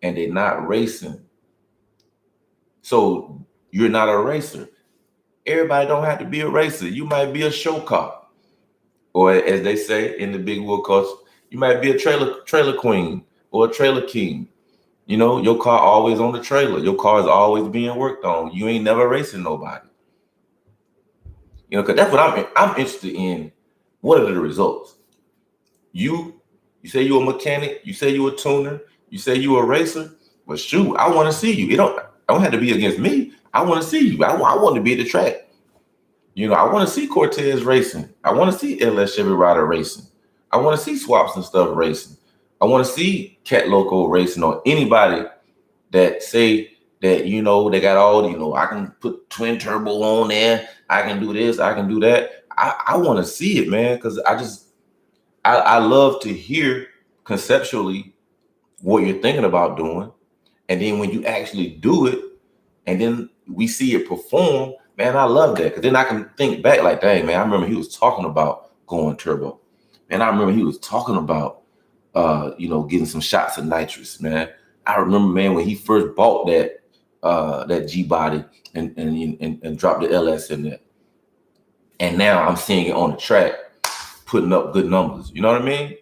Speaker 1: and they're not racing. So you're not a racer. Everybody don't have to be a racer. You might be a show car. Or as they say in the big wheel culture, you might be a trailer queen or a trailer king. You know, your car always on the trailer. Your car is always being worked on. You ain't never racing nobody. You know, because that's what I'm interested in. What are the results? You say you're a mechanic. You say you're a tuner. You say you're a racer. Well, shoot, I want to see you. I don't have to be against me. I want to see you. I want to be at the track. You know, I want to see Cortez racing. I want to see LS Chevy Rider racing. I want to see Swaps and stuff racing. I want to see Cat Loco racing, or anybody that say that, you know, they got all, you know, I can put twin turbo on there. I can do this. I can do that. I want to see it, man, because I love to hear conceptually what you're thinking about doing. And then when you actually do it, and then we see it perform, man, I love that. Because then I can think back like, dang, man, I remember he was talking about going turbo. And I remember he was talking about, getting some shots of nitrous, man. I remember, man, when he first bought that G body and dropped the LS in there. And now I'm seeing it on the track, putting up good numbers. You know what I mean?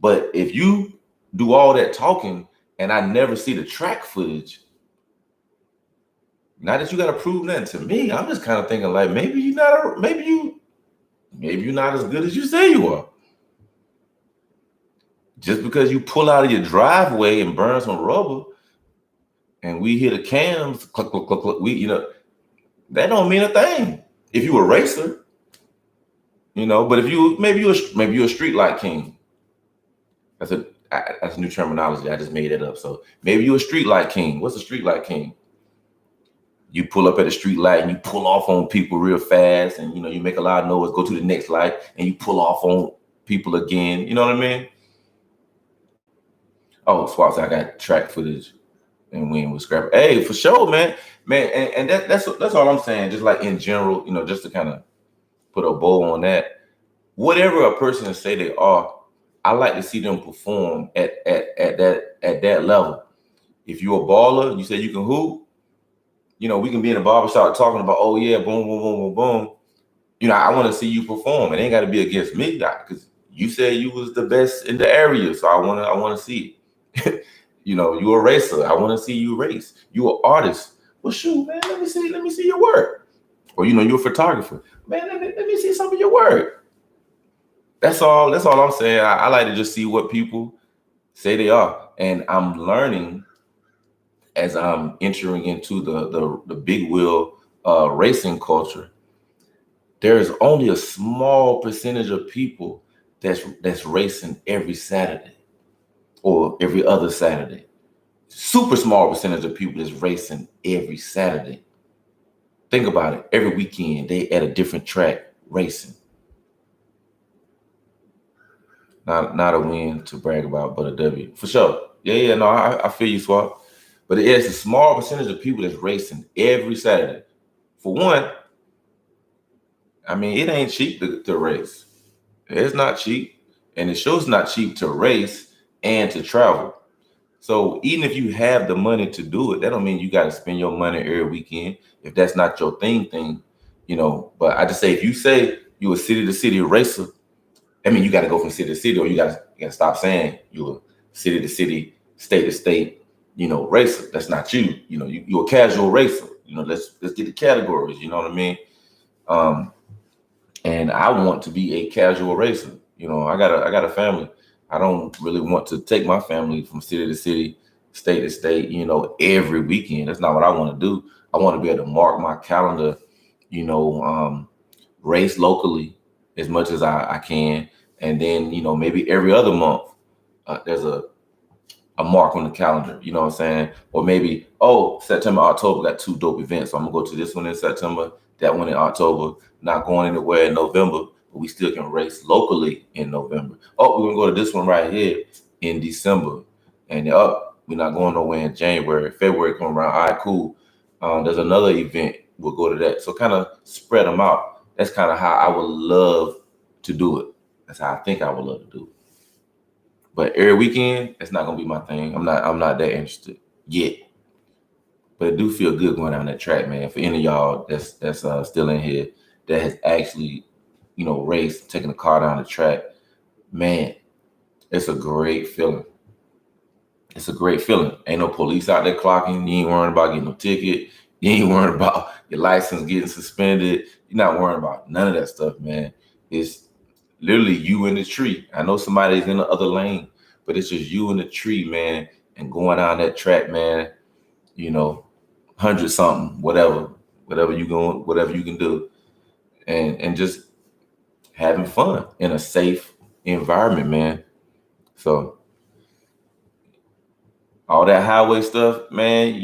Speaker 1: But if you do all that talking and I never see the track footage, not that you got to prove nothing to me. I'm just kind of thinking like maybe you're not as good as you say you are. Just because you pull out of your driveway and burn some rubber, and we hear the cams click click click click, that don't mean a thing. If you a racer, but if you maybe you're a street light king. That's new terminology. I just made it up. So maybe you're a street light king. What's a street light king? You pull up at a street light and you pull off on people real fast, and you make a lot of noise, go to the next light, and you pull off on people again. You know what I mean? Oh, Swaps, I got track footage and we was scrap. Hey, for sure, man. Man, and that's all I'm saying. Just like in general, just to kind of put a bow on that. Whatever a person say they are, I like to see them perform at that level. If you're a baller, you say you can hoop, we can be in a barbershop talking about, oh yeah, boom, boom, boom, boom, boom. I want to see you perform. It ain't got to be against me, because you said you was the best in the area, so I want to see it. You're a racer. I want to see you race. You're an artist. Well, shoot, man, let me see your work. Or you're a photographer, man. Let me see some of your work. That's all I'm saying. I like to just see what people say they are, and I'm learning as I'm entering into the big wheel racing culture. There is only a small percentage of people that's racing every Saturday or every other Saturday. Super small percentage of people that's racing every Saturday. Think about it. Every weekend they at a different track racing. Not a win to brag about, but a W for sure. Yeah. No, I feel you, Swap. But it is a small percentage of people that's racing every Saturday. For one, I mean, it ain't cheap to race. It's not cheap. And it shows not cheap to race and to travel. So even if you have the money to do it, that don't mean you got to spend your money every weekend. If that's not your thing. But I just say, if you say you a city to city racer, I mean, you got to go from city to city, or you got to stop saying you a city to city, state to state, racer. That's not you. You're a casual racer. Let's get the categories. You know what I mean? And I want to be a casual racer. I got a family. I don't really want to take my family from city to city, state to state, every weekend. That's not what I want to do. I want to be able to mark my calendar, race locally as much as I can. And then, maybe every other month, there's a mark on the calendar, you know what I'm saying? Or maybe, September, October got two dope events. So I'm gonna go to this one in September, that one in October, not going anywhere in November, but we still can race locally in November. Oh, we're gonna go to this one right here in December. And we're not going nowhere in January. February come around. All right, cool. There's another event. We'll go to that. So kind of spread them out. That's kind of how I would love to do it. That's how I think I would love to do it. But every weekend, it's not gonna be my thing. I'm not that interested yet. But it do feel good going down that track, man. For any of y'all that's still in here that has actually, raced, taking the car down the track, man, it's a great feeling. It's a great feeling. Ain't no police out there clocking. You ain't worrying about getting no ticket. You ain't worrying about your license getting suspended. You're not worrying about none of that stuff, man. It's literally you in the tree. I know somebody's in the other lane, but it's just you in the tree, man, and going down that track, man, 100 something, whatever you can do. And just having fun in a safe environment, man. So all that highway stuff, man,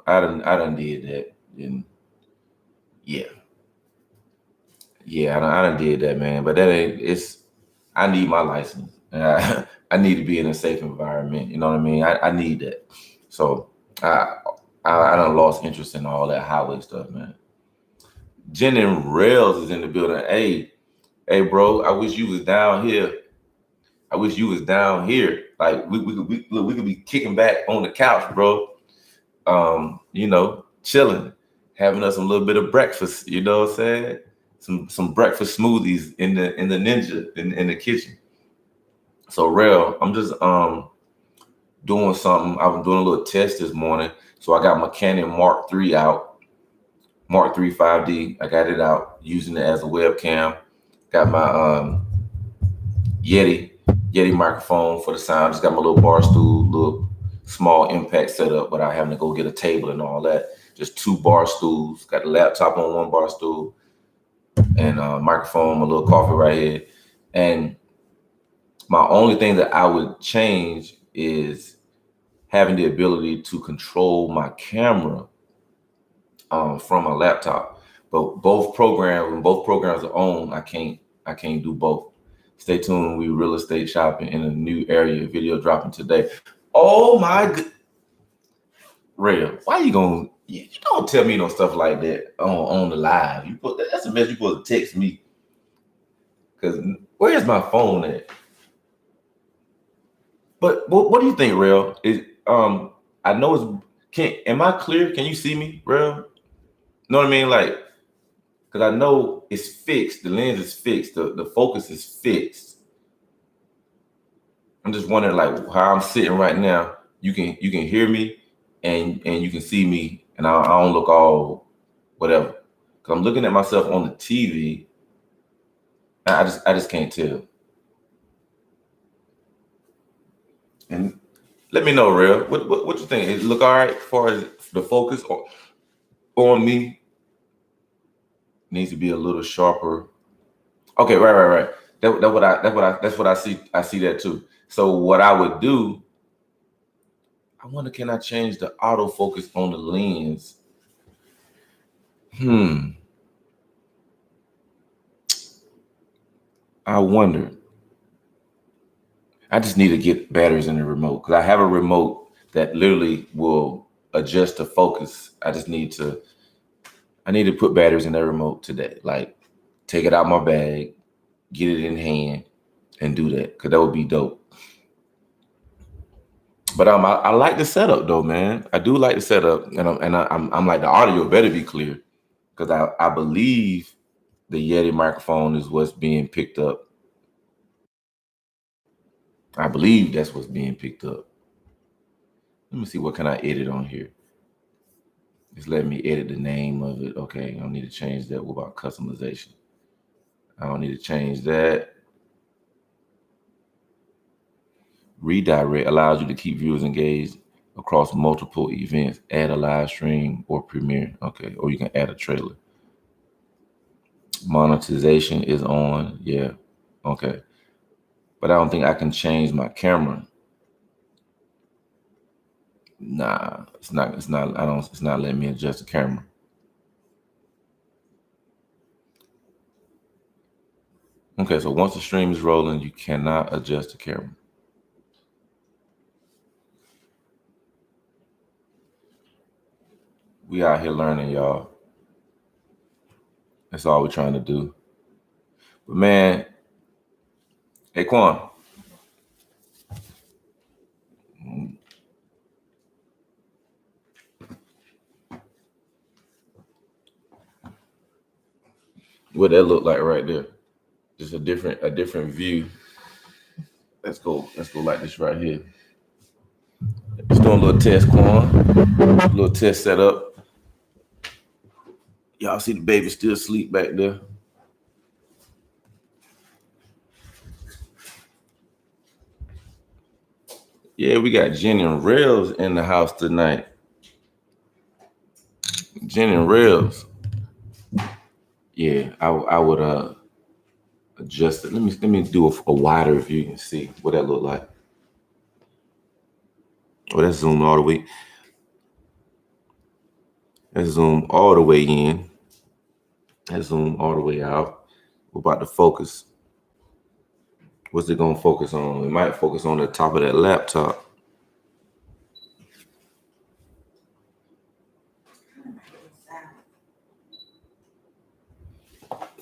Speaker 1: I done did that. And yeah. Yeah, I done did that, man. But that ain't, I need my license. I need to be in a safe environment. You know what I mean? I need that. So I done lost interest in all that highway stuff, man. Jen and Rails is in the building. Hey, bro, I wish you was down here. I wish you was down here. Like we could be kicking back on the couch, bro. Chilling, having us a little bit of breakfast. You know what I'm saying? Some breakfast smoothies in the ninja in the kitchen. So Rail, I'm just doing something. I was doing a little test this morning. So I got my Canon Mark III out, Mark III 5D. I got it out using it as a webcam. Got my Yeti microphone for the sound. Just got my little bar stool, little small impact setup without having to go get a table and all that. Just 2 bar stools. Got the laptop on 1 bar stool and microphone, my little coffee right here. And my only thing that I would change is having the ability to control my camera from a laptop. But both programs are on, I can't do both. Stay tuned. We real estate shopping in a new area. Video dropping today. Oh my god, Real. Why you don't tell me no stuff like that on the live? That's a message you supposed to text me. Cause where's my phone at? But what do you think, Real? I know am I clear? Can you see me, Real? Know what I mean? Like, because I know it's fixed. The lens is fixed. The focus is fixed. I'm just wondering, like, how I'm sitting right now. You can hear me, and you can see me, and I don't look all whatever. Because I'm looking at myself on the TV. I just can't tell. And let me know, Real. What you think? It look all right as far as the focus on me needs to be a little sharper. Okay, right. That's what I see. I see that too. So what I would do, I wonder, can I change the autofocus on the lens? I wonder. I just need to get batteries in the remote because I have a remote that literally will adjust the focus. I need to put batteries in that remote today. Like, take it out my bag, get it in hand, and do that because that would be dope. But I like the setup though, man. I do like the setup, and I'm like, the audio better be clear because I believe the Yeti microphone is what's being picked up. I believe that's what's being picked up. Let me see, what can I edit on here? It's letting me edit the name of it. Okay, I don't need to change that. What about customization? I don't need to change that. Redirect allows you to keep viewers engaged across multiple events. Add a live stream or premiere. Okay, or you can add a trailer. Monetization is on. Yeah. Okay. But I don't think I can change my camera. Nah, it's not. It's not. I don't. It's not letting me adjust the camera. Okay, so once the stream is rolling, you cannot adjust the camera. We out here learning, y'all. That's all we're trying to do. But man, hey Quan. What that look like right there? Just a different view. Let's go like this right here. Just doing a little test, Quan. A little test setup. Y'all see the baby still asleep back there. Yeah, we got Jen and Rails in the house tonight. Jen and Rails. Yeah, I would adjust it. Let me do a wider view and see what that look like. Oh, that's zoomed all the way. Let's zoom all the way in. Let's zoom all the way out. We're about to focus. What's it gonna focus on? It might focus on the top of that laptop.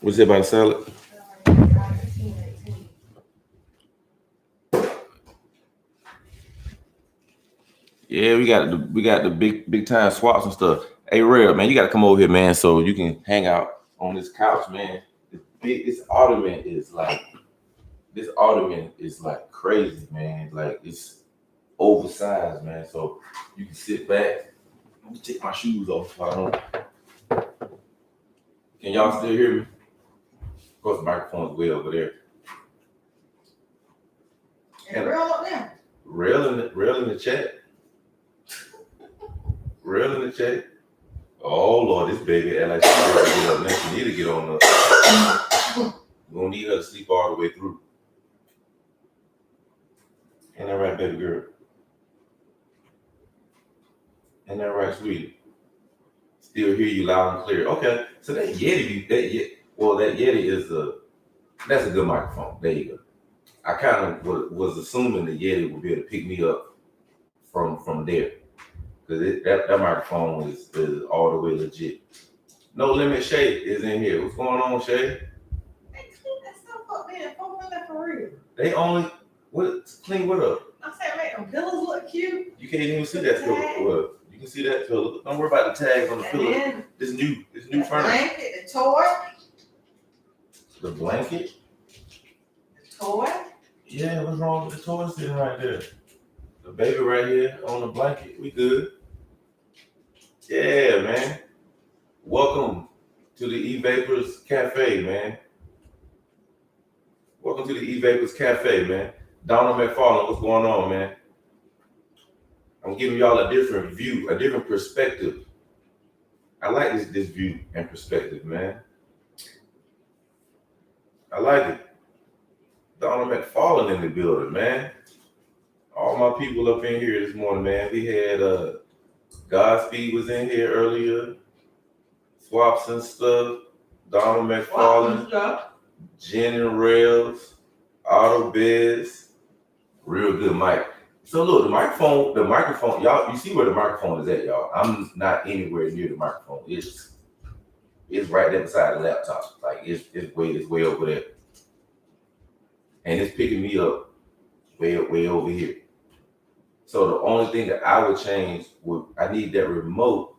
Speaker 1: What's it about salad? Yeah, we got the big time swaps and stuff. Hey, Real, man, you got to come over here, man, so you can hang out on this couch, man. This ottoman is like crazy, man. Like it's oversized, man. So you can sit back. Let me take my shoes off. Can y'all still hear me? Of course, the microphone's way over there.
Speaker 2: And Real up there.
Speaker 1: Real in the chat. Real in the chat. Oh Lord, this baby act like she's ready to get up next. She need to get on up. We don't need her to sleep all the way through. Ain't that right, baby girl? Ain't that right, sweetie? Still hear you loud and clear. Okay, so that Yeti is that's a good microphone. There you go. I kind of was assuming the Yeti would be able to pick me up from there, because that microphone is all the way legit. No Limit Shay is in here. What's going on, Shay?
Speaker 2: Hey, clean that stuff up, man. Fuck with that for real.
Speaker 1: They only clean what up?
Speaker 2: I said, make them pillows look cute.
Speaker 1: You can't even see that pillow. Well, you can see that pillow. Don't worry about the tags on the pillow.
Speaker 2: Then
Speaker 1: This new
Speaker 2: the
Speaker 1: furniture.
Speaker 2: blanket, the toy.
Speaker 1: The blanket.
Speaker 2: The toy.
Speaker 1: Yeah, what's wrong with the toy sitting right there? The baby right here on the blanket. We good. Yeah, man. Welcome to the Evapors Cafe, man. Welcome to the Evapors Cafe, man. Donald McFarland, what's going on, man? I'm giving y'all a different view, a different perspective. I like this view and perspective, man. I like it. Donald McFarland in the building, man. All my people up in here this morning, man. We had Godspeed was in here earlier. Swaps and stuff. Donald McFarland. Jen and Rails. Auto Biz. Real good mic. So look, the microphone, y'all, you see where the microphone is at, y'all. I'm not anywhere near the microphone. It's right there beside the laptop. Like it's way over there. And it's picking me up way over here. So the only thing that I would change I need that remote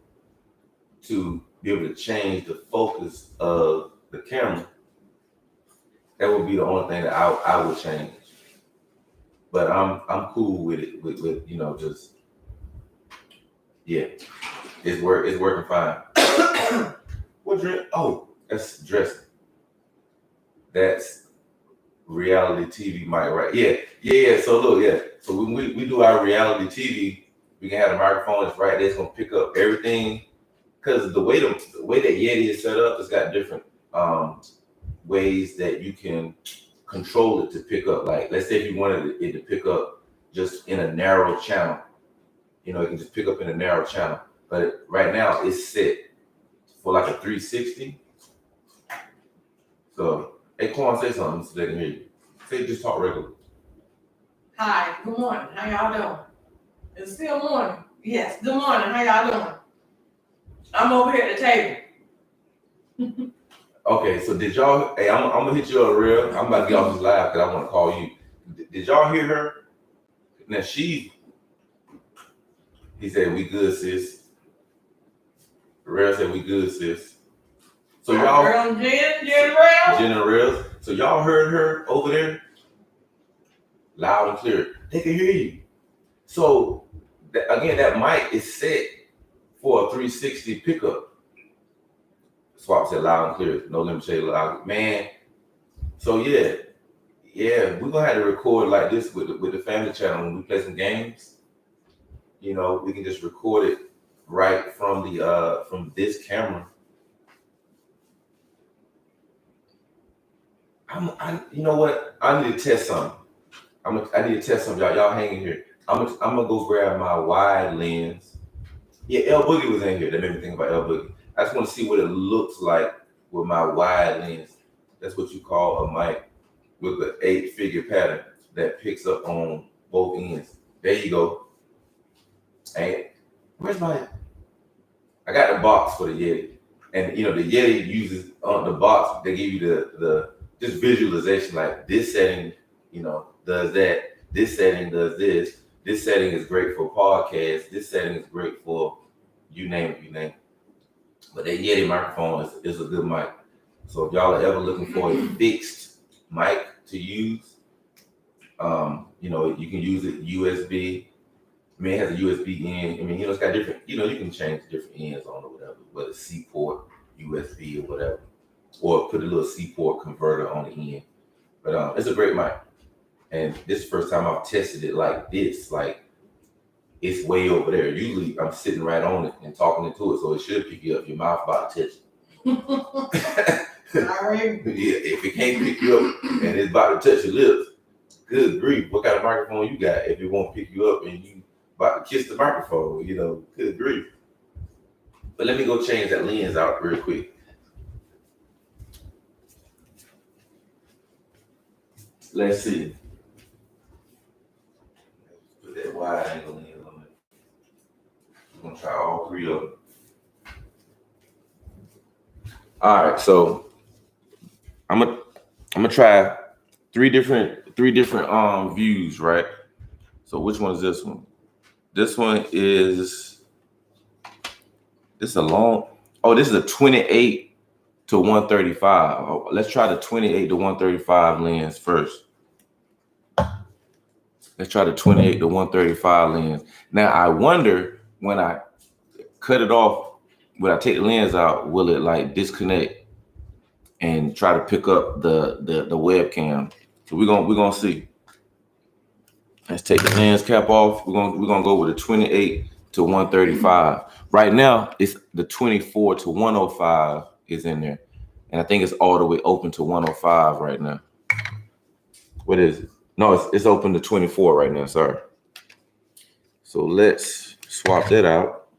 Speaker 1: to be able to change the focus of the camera. That would be the only thing that I would change. But I'm cool with it, with just yeah. It's working fine. What drink? Oh, that's dressing. That's reality TV mic, right? Yeah. So look, yeah. So when we do our reality TV, we can have the microphone that's right there. It's gonna pick up everything, because the way that Yeti is set up, it's got different ways that you can control it to pick up. Like, let's say if you wanted it to pick up just in a narrow channel, it can just pick up in a narrow channel. But right now it's set for like a 360. So, hey, Quan, say something so they can hear you. Just talk regular.
Speaker 2: Hi, good morning. How y'all doing? It's still morning. Yes, good morning. How y'all doing? I'm over here at the table.
Speaker 1: Okay, so did y'all? Hey, I'm gonna hit you up real. I'm about to get off this live because I want to call you. Did y'all hear her? Now he said we good, sis. Real said we good, sis. So y'all, Jen and Real. So y'all heard her over there, loud and clear. They can hear you. So again, that mic is set for a 360 pickup. Swap said loud and clear. No Limit Shade loud, man. So yeah, we're gonna have to record like this with the family channel when we play some games. We can just record it right from this camera. You know what? I need to test something. I need to test something, y'all. Y'all hang in here. I'm gonna go grab my wide lens. Yeah, L Boogie was in here. That made me think about L Boogie. I just want to see what it looks like with my wide lens. That's what you call a mic. with the 8-figure pattern that picks up on both ends. There you go. And where's my? I got the box for the Yeti, and the Yeti uses on the box. They give you the just visualization, like this setting, does that. This setting does this. This setting is great for podcasts. This setting is great for you name it. But that Yeti microphone is a good mic. So if y'all are ever looking for a fixed mic to use, you can use it USB. I mean, it has a USB end. I mean, it's got different, you can change different ends on it, whatever, whether it's C port, USB, or whatever, or put a little C port converter on the end. But it's a great mic. And this is the first time I've tested it like this. Like, it's way over there. Usually I'm sitting right on it and talking into it, so it should pick you up. Your mouth about to touch it. Yeah, if it can't pick you up and it's about to touch your lips, good grief, what kind of microphone you got if it won't pick you up and you about to kiss the microphone, good grief. But let me go change that lens out real quick. Let's see. Put that wide angle lens on it. I'm gonna try all three of them. All right, so I'm gonna try three different views, right? So which one is this one? This one is this a 28 to 135. Oh, let's try the 28 to 135 lens first. Let's try the 28 to 135 lens. Now I wonder when I cut it off, when I take the lens out, will it like disconnect and try to pick up the webcam? So we're gonna see. Let's take the lens cap off. We're gonna go with a 28 to 135. Right now, it's the 24 to 105 is in there, and I think it's all the way open to 105 right now. What is it? No, it's open to 24 right now. Sorry. So let's swap that out.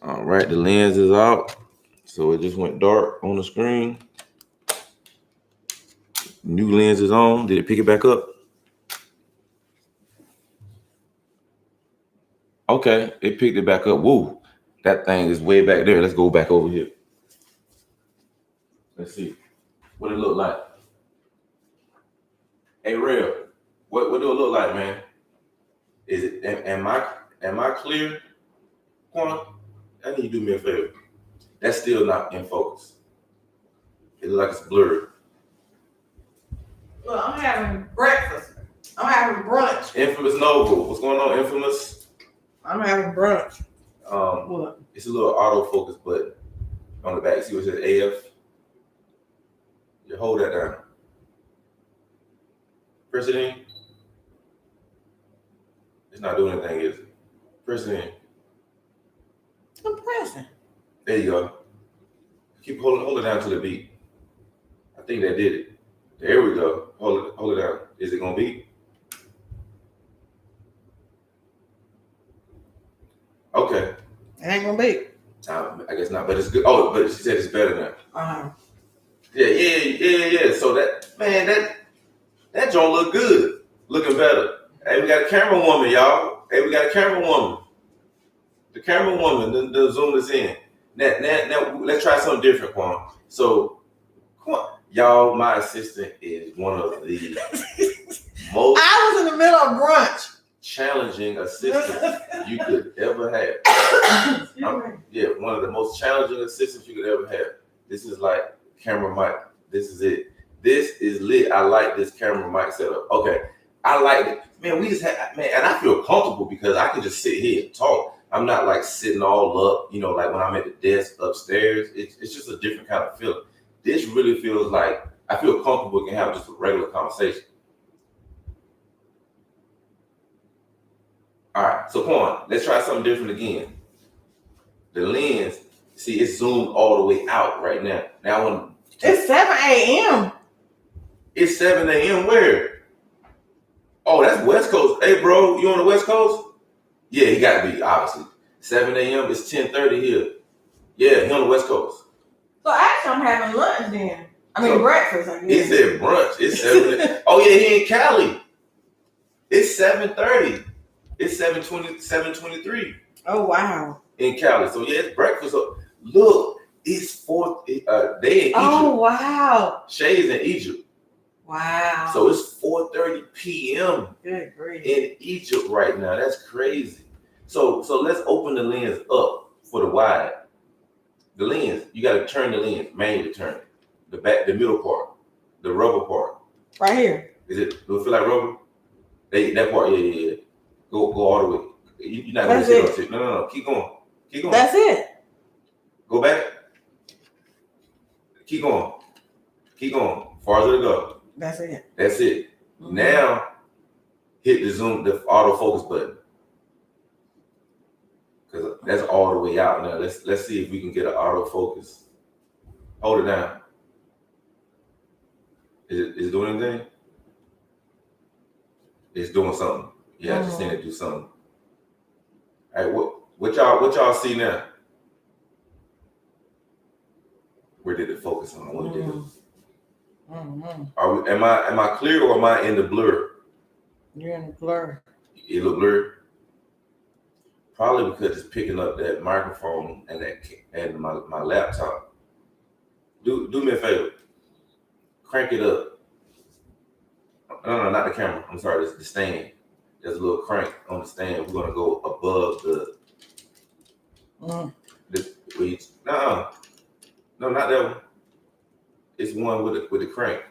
Speaker 1: All right, the lens is out. So it just went dark on the screen. New lens is on. Did it pick it back up? Okay, it picked it back up. Whoa, that thing is way back there. Let's go back over here. Let's see what it look like. Hey, Real, what do it look like, man? Is it? Am I clear? Quan, I need you to do me a favor. That's still not in focus. It looks like it's blurred.
Speaker 2: Well, I'm having breakfast. I'm having brunch.
Speaker 1: Infamous Noble, what's going on, Infamous?
Speaker 2: I'm having brunch.
Speaker 1: What? It's a little autofocus button on the back. See what it says AF? You hold that down. Press it in. It's not doing anything, is it? Press it in.
Speaker 2: I'm pressing.
Speaker 1: There you go. Keep hold it down to the beat. I think that did it. There we go. Hold it down. Is it gonna beat? Okay.
Speaker 2: It ain't gonna beat.
Speaker 1: I guess not, but it's good. Oh, but she said it's better now.
Speaker 2: Uh-huh.
Speaker 1: Yeah. So that joint look good. Looking better. Hey, we got a camera woman, y'all. Hey, we got a camera woman. The camera woman, the zoom this in. Now, let's try something different, Quan. So, come on. Y'all, my assistant is one of the most
Speaker 2: I was in the middle of brunch.
Speaker 1: challenging assistants you could ever have. One of the most challenging assistants you could ever have. This is like camera mic. This is it. This is lit. I like this camera mic setup. Okay. I like it. Man, and I feel comfortable because I can just sit here and talk. I'm not like sitting all up, like when I'm at the desk upstairs. It's just a different kind of feeling. This really feels like I feel comfortable and can have just a regular conversation. All right, so Quan, let's try something different again. The lens, see, it's zoomed all the way out right now. Now I want
Speaker 2: it's 7 a.m.
Speaker 1: It's 7 a.m. where? Oh, that's West Coast. Hey, bro, you on the West Coast? Yeah, he got to be, obviously. 7 a.m. It's 10:30 here. Yeah, he on the West Coast.
Speaker 2: So actually, I'm having lunch then. I mean, breakfast, I
Speaker 1: He
Speaker 2: guess.
Speaker 1: said brunch. It's 7. Oh, yeah, he in Cali. It's 7:30. It's 7:23
Speaker 2: Oh, wow.
Speaker 1: in Cali. So, yeah, it's breakfast. Look, it's 4. They in Egypt.
Speaker 2: Oh, wow.
Speaker 1: Shay's in Egypt.
Speaker 2: Wow.
Speaker 1: So, it's 4:30 p.m.
Speaker 2: Good grief.
Speaker 1: in Egypt right now. That's crazy. So let's open the lens up for the wide. The lens, you got to turn the lens, manually turn it. The back, the middle part, the rubber part.
Speaker 2: Right here.
Speaker 1: Do it feel like rubber? That part, yeah. Go all the way. You're not going to sit on it. No. Keep going.
Speaker 2: That's it.
Speaker 1: Go back. Keep going. Far as it'll go.
Speaker 2: That's it.
Speaker 1: Mm-hmm. Now, hit the zoom, the autofocus button. Because that's all the way out now. Let's see if we can get an autofocus. Hold it down. Is it doing anything? It's doing something. Yeah, I just seen it do something. All right, what y'all see now? Where did it focus on? What did it? Am I clear or am I in the blur?
Speaker 2: You're in the blur.
Speaker 1: It look blurry. Probably because it's picking up that microphone and my laptop. Do me a favor. Crank it up. No, not the camera. I'm sorry, it's the stand. There's a little crank on the stand. We're gonna go above no, not that one. It's one with the crank.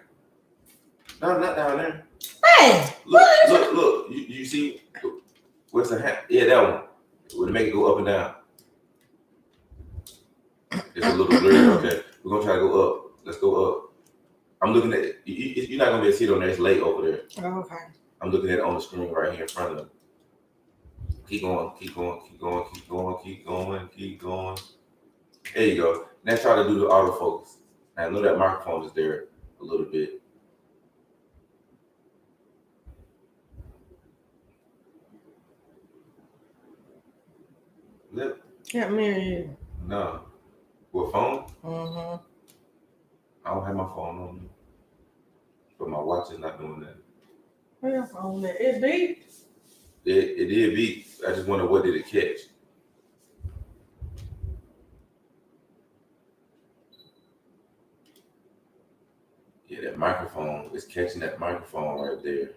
Speaker 1: No, not down there.
Speaker 2: Hey!
Speaker 1: Look. You see what's the hat? Yeah, that one. Would make it go up and down. It's a little blurry. Okay, we're gonna try to go up. Let's go up. I'm looking at it. You're not gonna be able to see it on there. It's late over there.
Speaker 2: Oh, okay.
Speaker 1: I'm looking at it on the screen right here in front of me. Keep going. There you go. Now try to do the autofocus. I know that microphone is there a little bit. Lip.
Speaker 2: Can't mirror you.
Speaker 1: No. What phone?
Speaker 2: Mm-hmm.
Speaker 1: I don't have my phone on me. But my watch is not doing that.
Speaker 2: Where your phone at? It beeped.
Speaker 1: It did beep. I just wonder what did it catch. Yeah, that microphone is catching that microphone right there.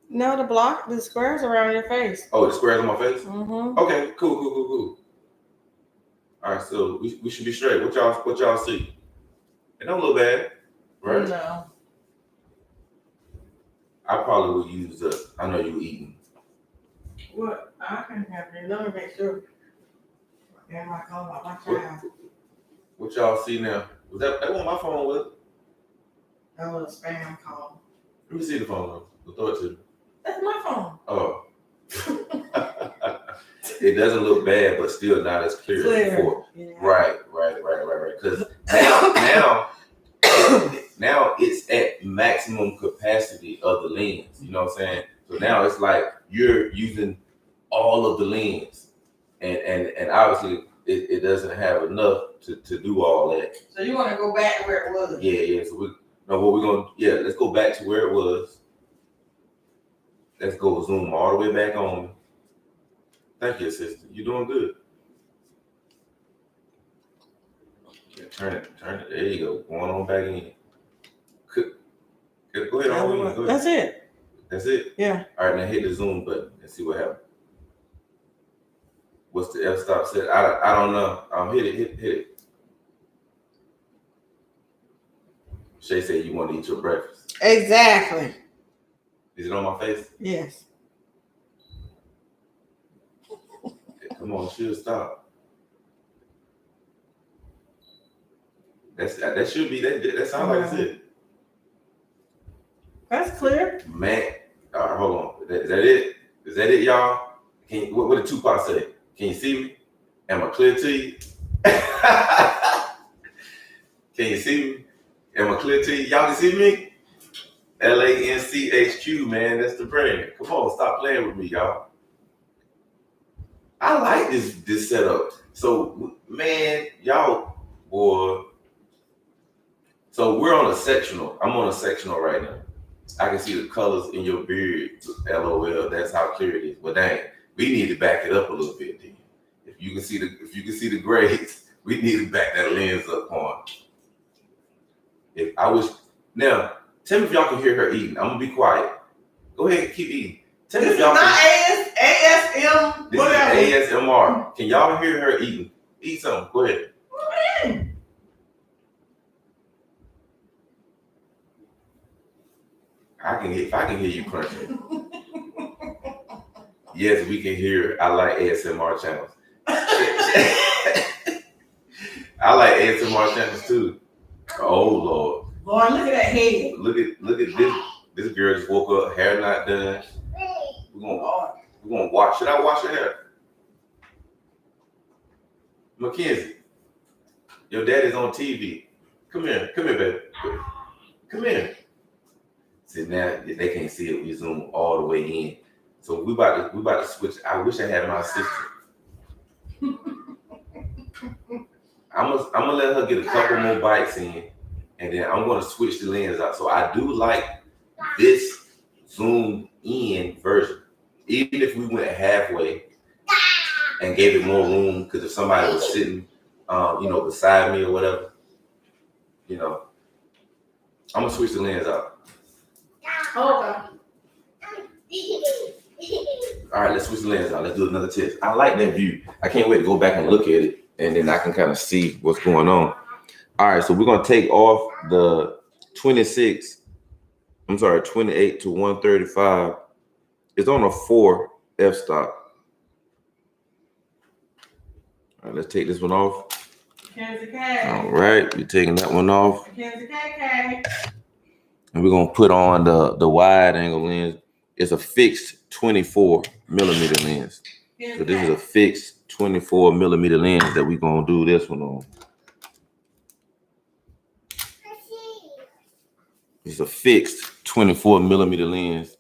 Speaker 2: No, the squares around your face.
Speaker 1: Oh, the squares on my face?
Speaker 2: Mm-hmm.
Speaker 1: Okay, cool. All right, so we should be straight. What y'all see? It don't look bad, right?
Speaker 2: No.
Speaker 1: I probably would use I know you eating.
Speaker 2: What? I can have it. Let me make sure. And my phone, my child.
Speaker 1: What y'all see now? Was that what my phone was?
Speaker 2: That was a spam call.
Speaker 1: Let me see the phone. We'll throw it to you.
Speaker 2: That's my phone.
Speaker 1: Oh. It doesn't look bad, but still not as clear as before.
Speaker 2: Yeah.
Speaker 1: Right. Because now it's at maximum capacity of the lens. You know what I'm saying? So now it's like you're using all of the lens, and obviously it doesn't have enough to do all that.
Speaker 2: So you want to go back to where it was?
Speaker 1: Yeah. So let's go back to where it was. Let's go zoom all the way back on. Thank you, assistant. You're doing good. Yeah, turn it. There you go. Going on back in. Go ahead. Go ahead. That's it?
Speaker 2: Yeah.
Speaker 1: All right, now hit the zoom button and see what happens. What's the f-stop set? I don't know. Hit it. Shay said you want to eat your breakfast.
Speaker 2: Exactly.
Speaker 1: Is it on my face?
Speaker 2: Yes.
Speaker 1: Come on, she'll stop. That should be that sounds like it's it.
Speaker 2: That's clear.
Speaker 1: Man, all right, hold on. Is that it? Is that it, y'all? What did Tupac say? Can you see me? Am I clear to you? Can you see me? Am I clear to you? Y'all can see me? LANCHQ, man. That's the brand. Come on, stop playing with me, y'all. I like this setup. So, man, y'all, boy, So we're on a sectional. I'm on a sectional right now. I can see the colors in your beard. LOL. That's how clear it is. But dang, we need to back it up a little bit. Then, if you can see the grades, we need to back that lens up on. If I wish now, tell me if y'all can hear her eating. I'm gonna be quiet. Go ahead and keep eating. Tell me
Speaker 2: This
Speaker 1: if
Speaker 2: is
Speaker 1: y'all
Speaker 2: not
Speaker 1: can.
Speaker 2: ASM,
Speaker 1: This
Speaker 2: whatever.
Speaker 1: is ASMR. Can y'all hear her eating? Eat something. Go ahead. If I can hear you crunching. Yes, we can hear it. I like ASMR channels. I like ASMR channels too. Oh Lord.
Speaker 2: Boy, look at that head.
Speaker 1: Look at this. This girl just woke up, hair not done. We're gonna wash. Should I wash her hair? Mackenzie, your daddy's on TV. Come here, baby. Come here. See, now they can't see it. We zoom all the way in. So we about to switch. I wish I had my assistant. I'm gonna let her get a couple more bites in, and then I'm gonna switch the lens out. So I do like this zoom in version. Even if we went halfway and gave it more room, because if somebody was sitting, beside me or whatever, I'm gonna switch the lens out.
Speaker 2: Okay.
Speaker 1: All right, let's switch the lens out. Let's do another test. I like that view. I can't wait to go back and look at it, and then I can kind of see what's going on. All right, so we're gonna take off the 28 to 135. It's on a 4 f-stop. All right, let's take this one off. All right, we're taking that one off. And we're gonna put on the wide angle lens. It's a fixed 24 millimeter lens. So this is a fixed 24 millimeter lens that we're gonna do this one on. It's a fixed 24 millimeter lens.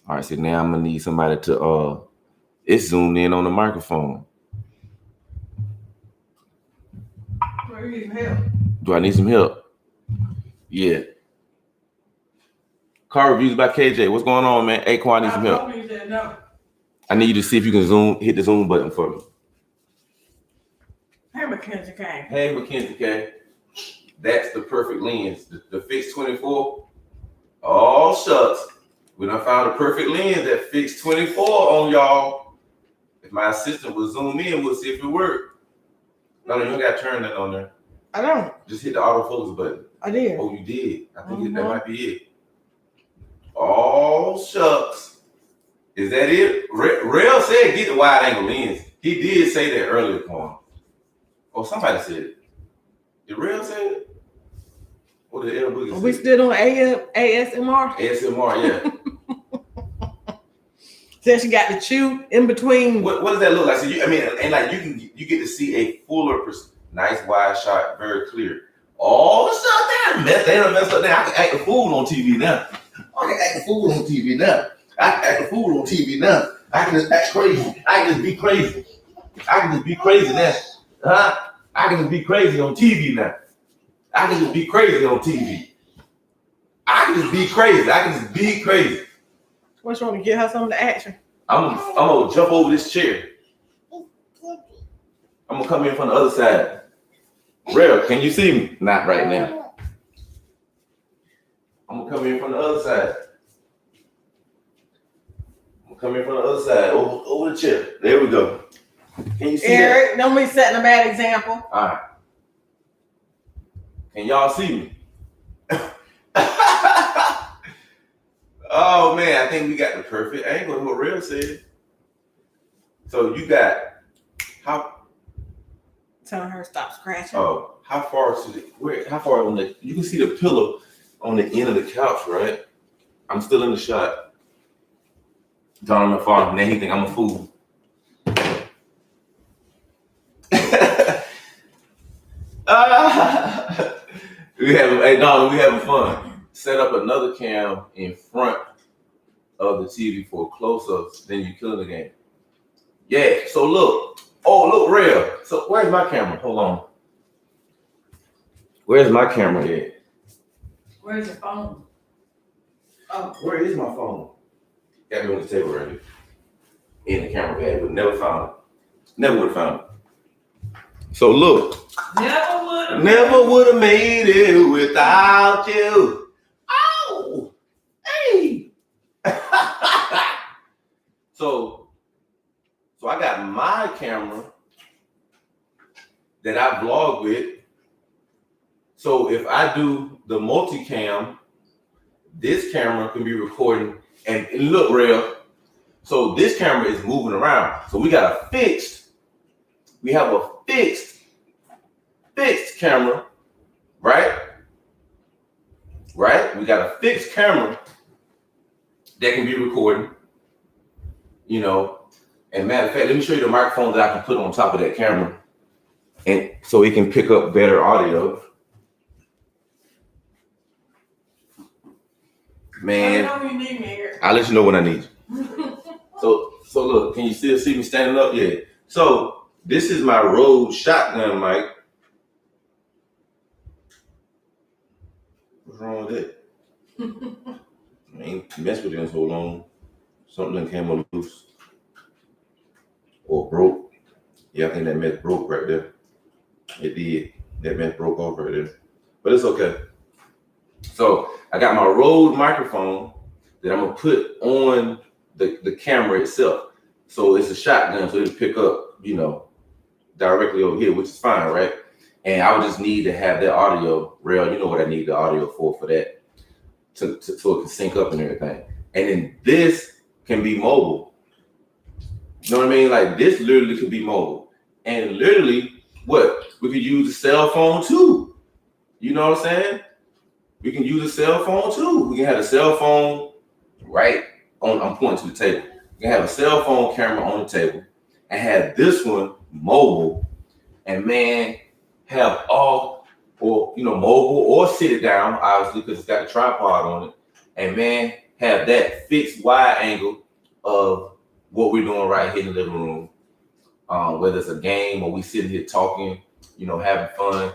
Speaker 1: All right, so now I'm gonna need somebody to it's zoomed in on the microphone. Do I need some help? Yeah. Car reviews by KJ. What's going on, man? Aquan needs some help.
Speaker 2: No.
Speaker 1: I need you to see if you can hit the zoom button for me.
Speaker 2: Hey, Mackenzie K.
Speaker 1: Hey, Mackenzie K. That's the perfect lens. The fixed 24. Oh, shucks. We done found a perfect lens that fixed 24 on y'all. If my assistant would zoom in, we'll see if it worked. No, you don't got to turn that on there.
Speaker 2: I don't.
Speaker 1: Just hit the autofocus button.
Speaker 2: I did.
Speaker 1: Oh, you did. I think that might be it. Oh, shucks. Is that it? Rail said get the wide angle lens. He did say that earlier, Quan. Oh, somebody said it. Did Rail say it? Or did L Boogie say it?
Speaker 2: We still on ASMR?
Speaker 1: ASMR, yeah.
Speaker 2: Since you got the chew in between.
Speaker 1: What does that look like? So you get to see a fuller, nice wide shot, very clear. Oh, shut down. They done messed up now. I can act a fool on TV now. I can act a fool on TV now. I can just act crazy. I can just be crazy. I can just be crazy now. Huh? I can just be crazy on TV now. I can just be crazy on TV. I can just be crazy.
Speaker 2: What's wrong to get her some of the action?
Speaker 1: I'm gonna jump over this chair. I'm gonna come in from the other side. Real, can you see me? Not right now. I'm gonna come in from the other side. Over the chair. There we go. Can you see
Speaker 2: Eric, don't be setting a bad example.
Speaker 1: All right. Can y'all see me? Oh man, I think we got the perfect angle. What Real said. So you got how?
Speaker 2: Telling her stop scratching.
Speaker 1: Oh, how far to the? How far on the? You can see the pillow on the end of the couch, right? I'm still in the shot. Telling him far, now he think I'm a fool. We having fun. Set up another cam in front of the TV for close-ups, then you killing the game. Yeah, so look. Oh, look, Real. So where's my camera? Hold on. Where's my camera at?
Speaker 2: Where's your phone? Oh,
Speaker 1: Where is my phone? Got me on the table right here. In the camera bag, but never found it. Never would have found it. So look. Never would have made it without you. Oh, hey. So I got my camera that I vlog with. So if I do the multicam, this camera can be recording. And look, Rail. So this camera is moving around. So we have a fixed camera, right? Right? We got a fixed camera that can be recording, you know. And matter of fact, let me show you the microphone that I can put on top of that camera, and so it can pick up better audio. Man,
Speaker 2: I know you need me here.
Speaker 1: I'll let you know when I need you. So look, can you still see me standing up? Yeah. So this is my Rode shotgun mic. What's wrong with it? I ain't messed with it in so long. Something came loose or broke. Yeah, I think that mess broke right there. It did. That mess broke off right there. But it's okay. So I got my Rode microphone that I'm gonna put on the camera itself. So it's a shotgun, so it'll pick up, you know, directly over here, which is fine, right? And I would just need to have that audio, Rail, you know what I need the audio for that, so it can sync up and everything. And then this can be mobile. You know what I mean? Like this literally could be mobile. And literally, what? We could use a cell phone too. You know what I'm saying? We can use a cell phone too. We can have a cell phone right on, I'm pointing to the table. We can have a cell phone camera on the table and have this one mobile, and man, have all, or you know, mobile or sit it down, obviously, because it's got a tripod on it, and man, have that fixed wide angle of what we're doing right here in the living room. Whether it's a game or we sitting here talking, you know, having fun,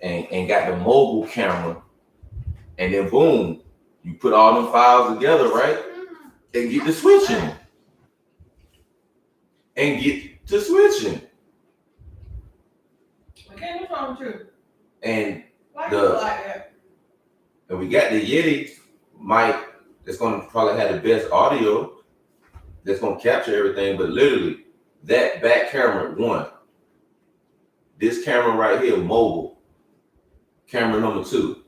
Speaker 1: and got the mobile camera, and then boom, you put all them files together, right? And get to switching.
Speaker 2: Okay, what's wrong with you?
Speaker 1: And
Speaker 2: Why you look like that?
Speaker 1: And we got the Yeti mic that's gonna probably have the best audio, that's gonna capture everything, but literally that back camera, one. This camera right here, mobile. Camera number two.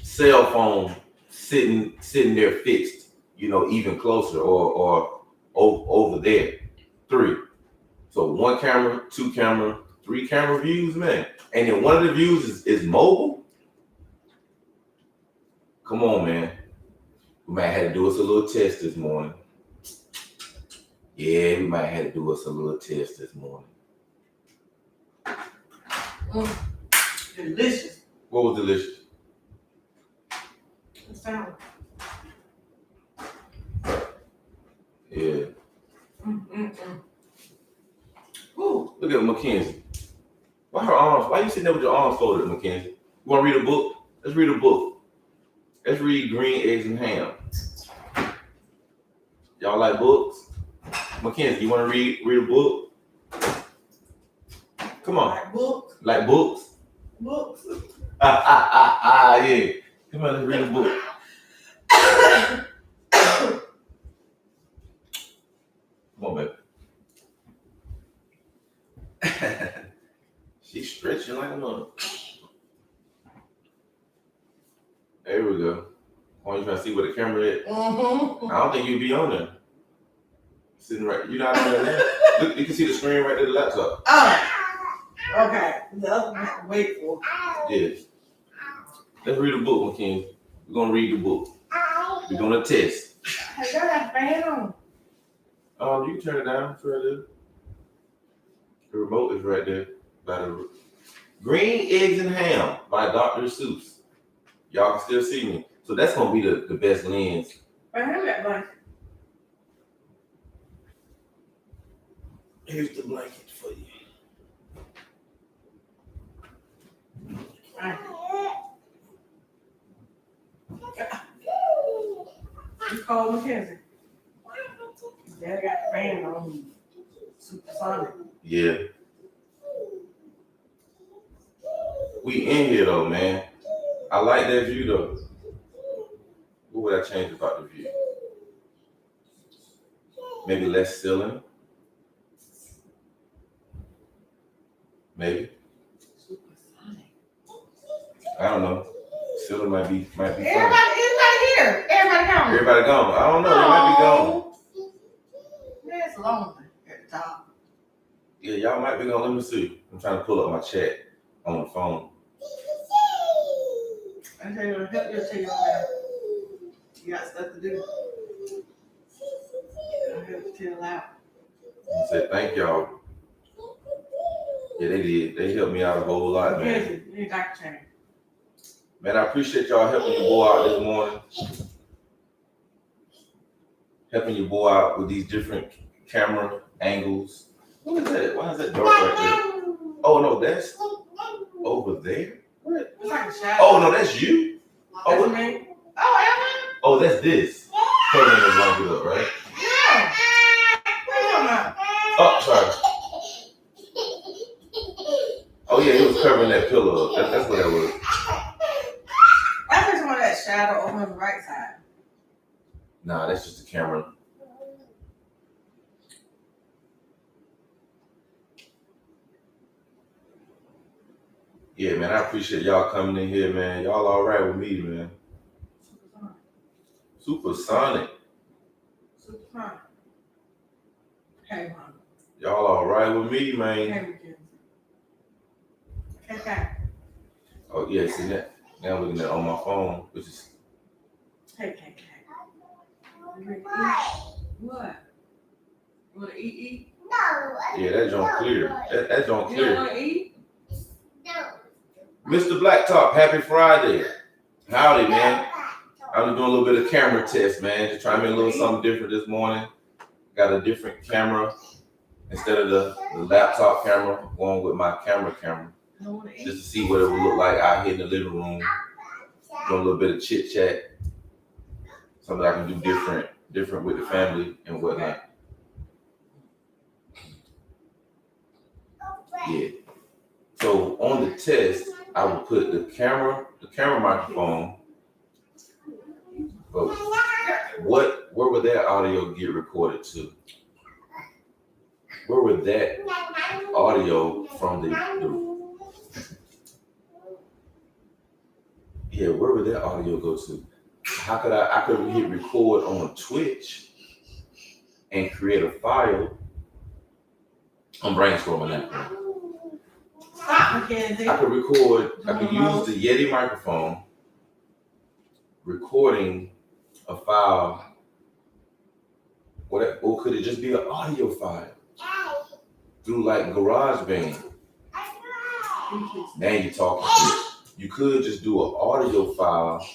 Speaker 1: Cell phone sitting there fixed, you know, even closer or over there. Three. So one camera, two camera, three camera views, man. And then one of the views is mobile. Come on, man. We might have to do us a little test this morning. Yeah, we might have to do us a little test this morning.
Speaker 2: Delicious.
Speaker 1: What was delicious?
Speaker 2: The salad.
Speaker 1: Yeah.
Speaker 2: Ooh.
Speaker 1: Look at Mackenzie. Why you sitting there with your arms folded, Mackenzie? You want to read a book? Let's read a book. Let's read Green Eggs and Ham. Y'all like books? Mackenzie, you want to read a book? Come on.
Speaker 2: Like books?
Speaker 1: Like books?
Speaker 2: Books.
Speaker 1: Yeah. Come on, let's read a book. Come on, baby. She's stretching like a mother. There we go. Oh, you trying to see where the camera is?
Speaker 2: Mm-hmm.
Speaker 1: I don't think you'd be on there. Sitting right, you're not on there now. Look, you can see the screen right there, the laptop.
Speaker 2: Oh, okay. That's what wait for.
Speaker 1: Yes. Let's read a book, Mackenzie. We're gonna read the book. We're gonna test.
Speaker 2: I got that fan on.
Speaker 1: You can turn it down. It's right there. The remote is right there. By the Green Eggs and Ham by Dr. Seuss. Y'all can still see me. So that's gonna be the best lens.
Speaker 2: I have that blanket.
Speaker 1: Here's the blanket for you.
Speaker 2: Right. Cole McKenzie. Daddy got the fan on Supersonic.
Speaker 1: Yeah. We in here though, man. I like that view though. What would I change about the view? Maybe less ceiling. Maybe.
Speaker 2: Supersonic.
Speaker 1: I don't know. Ceiling might be fun.
Speaker 2: Everybody here. Everybody gone.
Speaker 1: Everybody gone. I don't know. They might be gone.
Speaker 2: Yeah, it's lonely at the top.
Speaker 1: Yeah, y'all might be gone. Let me see. I'm trying to pull up my chat on the phone.
Speaker 2: I tell you, help you tell you on that. You got stuff to do. I help you tell out.
Speaker 1: I say thank y'all. Yeah, they did. They helped me out a whole lot, man.
Speaker 2: You need Dr. Channing.
Speaker 1: Man, I appreciate y'all helping your boy out this morning. Helping your boy out with these different camera angles. What is that? Why is that dark right there? Oh, no, that's over there? What?
Speaker 2: It's like a shadow.
Speaker 1: Oh, no, that's you? Oh,
Speaker 2: That's
Speaker 1: what?
Speaker 2: me. Oh,
Speaker 1: Oh, that's this. Covering the blanket up, right?
Speaker 2: yeah. What are you talking about?
Speaker 1: Oh, sorry. Oh, yeah, it was covering that pillow up. That's what that was.
Speaker 2: I think some of that shadow over on the right side.
Speaker 1: Nah, that's just the camera. Yeah, man, I appreciate y'all coming in here, man. Y'all all right with me, man. Supersonic.
Speaker 2: Supersonic. Hey, Mom.
Speaker 1: Y'all all right with me, man.
Speaker 2: Hey, McKenzie. Okay.
Speaker 1: Oh, yeah, see that? Now I'm looking at it on my phone, which is...
Speaker 2: Hey. What? You want to eat?
Speaker 1: Yeah, that joint clear. That joint
Speaker 2: You don't
Speaker 1: clear.
Speaker 2: want to eat?
Speaker 1: Mr. Blacktop, happy Friday. Howdy, man. I'm doing a little bit of camera test, man. Just trying to make a little something different this morning. Got a different camera instead of the laptop camera, going with my camera. Just to see what it would look like out here in the living room. Doing a little bit of chit chat. Something I can do different with the family and whatnot. Yeah. So on the test, I would put the camera microphone. But where would that audio get recorded to? Where would that audio from where would that audio go to? How could I could hit record on Twitch and create a file. I'm brainstorming that.
Speaker 2: Stop, McKenzie.
Speaker 1: I could record, I could use the Yeti microphone, recording a file. Or could it just be an audio file through like GarageBand? Now you're talking shit. You could just do an audio file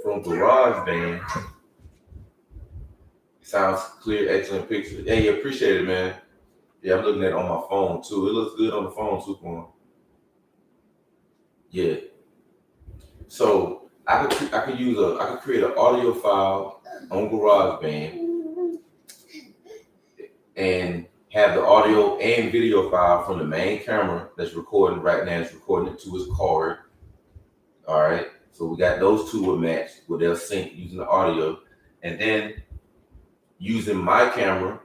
Speaker 1: from GarageBand. Sounds clear, excellent picture. Hey, appreciate it, man. Yeah, I'm looking at it on my phone too. It looks good on the phone too, Quan. Yeah. So I could create an audio file on GarageBand and have the audio and video file from the main camera that's recording right now. It's recording it to its card. All right. So we got those two will match where they'll sync using the audio, and then using my camera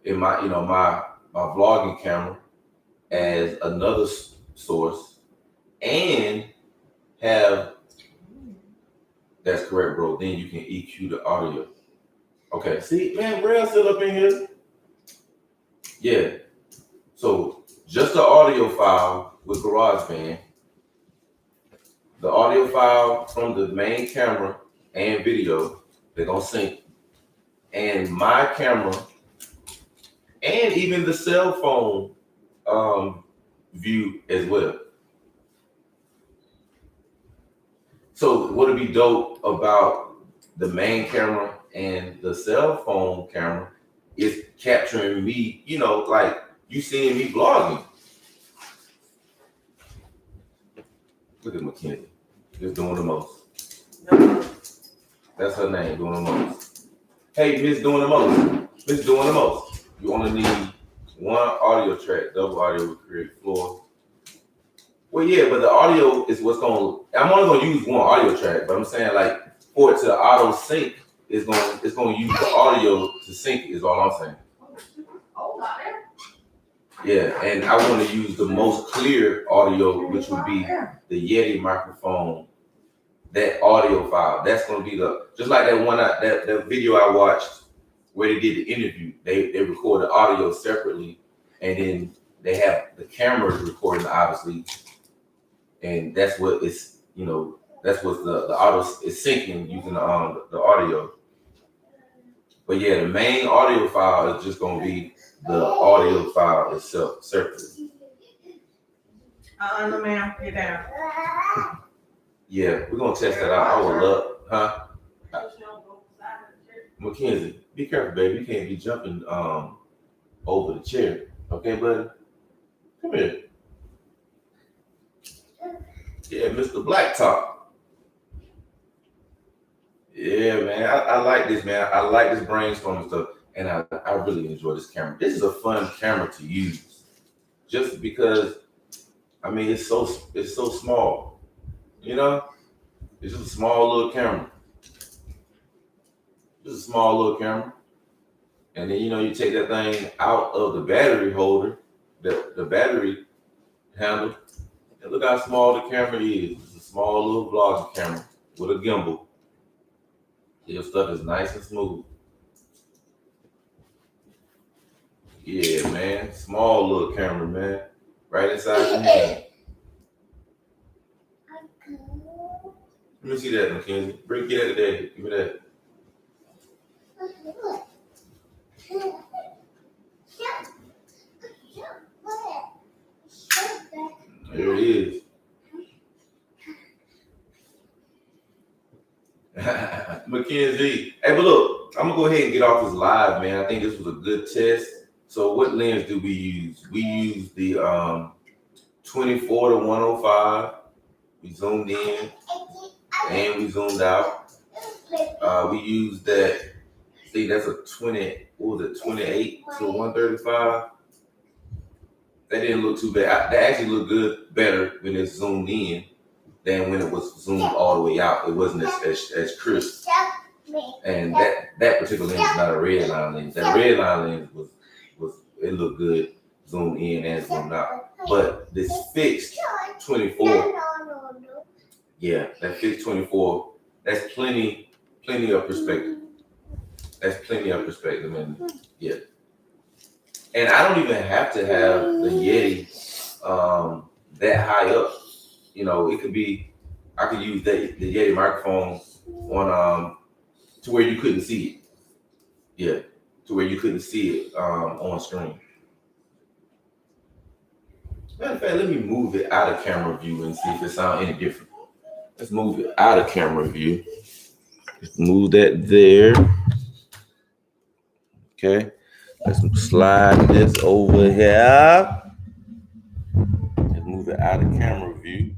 Speaker 1: in my my vlogging camera as another source, and have that's correct, bro. Then you can EQ the audio. Okay, see, man, Braille's still up in here. Yeah. So just the audio file with GarageBand, the audio file from the main camera and video, they're gonna sync, and my camera, and even the cell phone view as well. So what'd be dope about the main camera and the cell phone camera is capturing me, like you seeing me vlogging. Look at Mackenzie, just doing the most. That's her name, doing the most. Hey, Miss Doing the Most. Miss Doing the Most. You only need one audio track. Double audio will create floor. Well, yeah, but the audio is what's going. I'm only going to use one audio track, but I'm saying like for it to auto sync, it's going to use the audio to sync. Is all I'm saying.
Speaker 2: Oh, out there.
Speaker 1: Yeah, and I want to use the most clear audio, which would be the Yeti microphone. That audio file. That's going to be the just like that one that video I watched where they did the interview. They record the audio separately, and then they have the cameras recording obviously. And that's what it's, that's what the audio is syncing using the audio. But yeah, the main audio file is just gonna be the audio file itself separately.
Speaker 2: No ma'am, get down.
Speaker 1: Yeah, we're gonna test that out. I would love, huh? Mackenzie, be careful, baby. You can't be jumping over the chair. Okay, buddy? Come here. Yeah, Mr. Blacktop. Yeah, man. I like this, man. I like this brainstorming stuff. And I really enjoy this camera. This is a fun camera to use. Just because, I mean, it's so small. It's just a small little camera. Just a small little camera. And then, you take that thing out of the battery holder, the battery handle. And look how small the camera is. It's a small little vlogging camera with a gimbal. Your stuff is nice and smooth. Yeah, man. Small little camera, man. Right inside your hand. Let me see that, Mackenzie. Get that today. Give me that. There it is. Mackenzie. Hey, but look, I'm gonna go ahead and get off this live, man. I think this was a good test. So what lens do we use? We use the 24 to 105. We zoomed in and we zoomed out. We use that. See, that's a 20. What was it? 28 to 135. That didn't look too bad. That actually looked good, better when it's zoomed in than when it was zoomed all the way out. It wasn't as crisp. And that particular lens is not a red line lens. That red line lens was it looked good zoomed in and zoomed out. But this fixed 24, yeah, that fixed 24, that's plenty of perspective. That's plenty of perspective, and yeah. And I don't even have to have the Yeti that high up. It could be, I could use the Yeti microphone on to where you couldn't see it. Yeah, to where you couldn't see it on screen. Matter of fact, let me move it out of camera view and see if it sounds any different. Let's move it out of camera view. Let's move that there. Okay. Let's slide this over here. Let's move it out of camera view.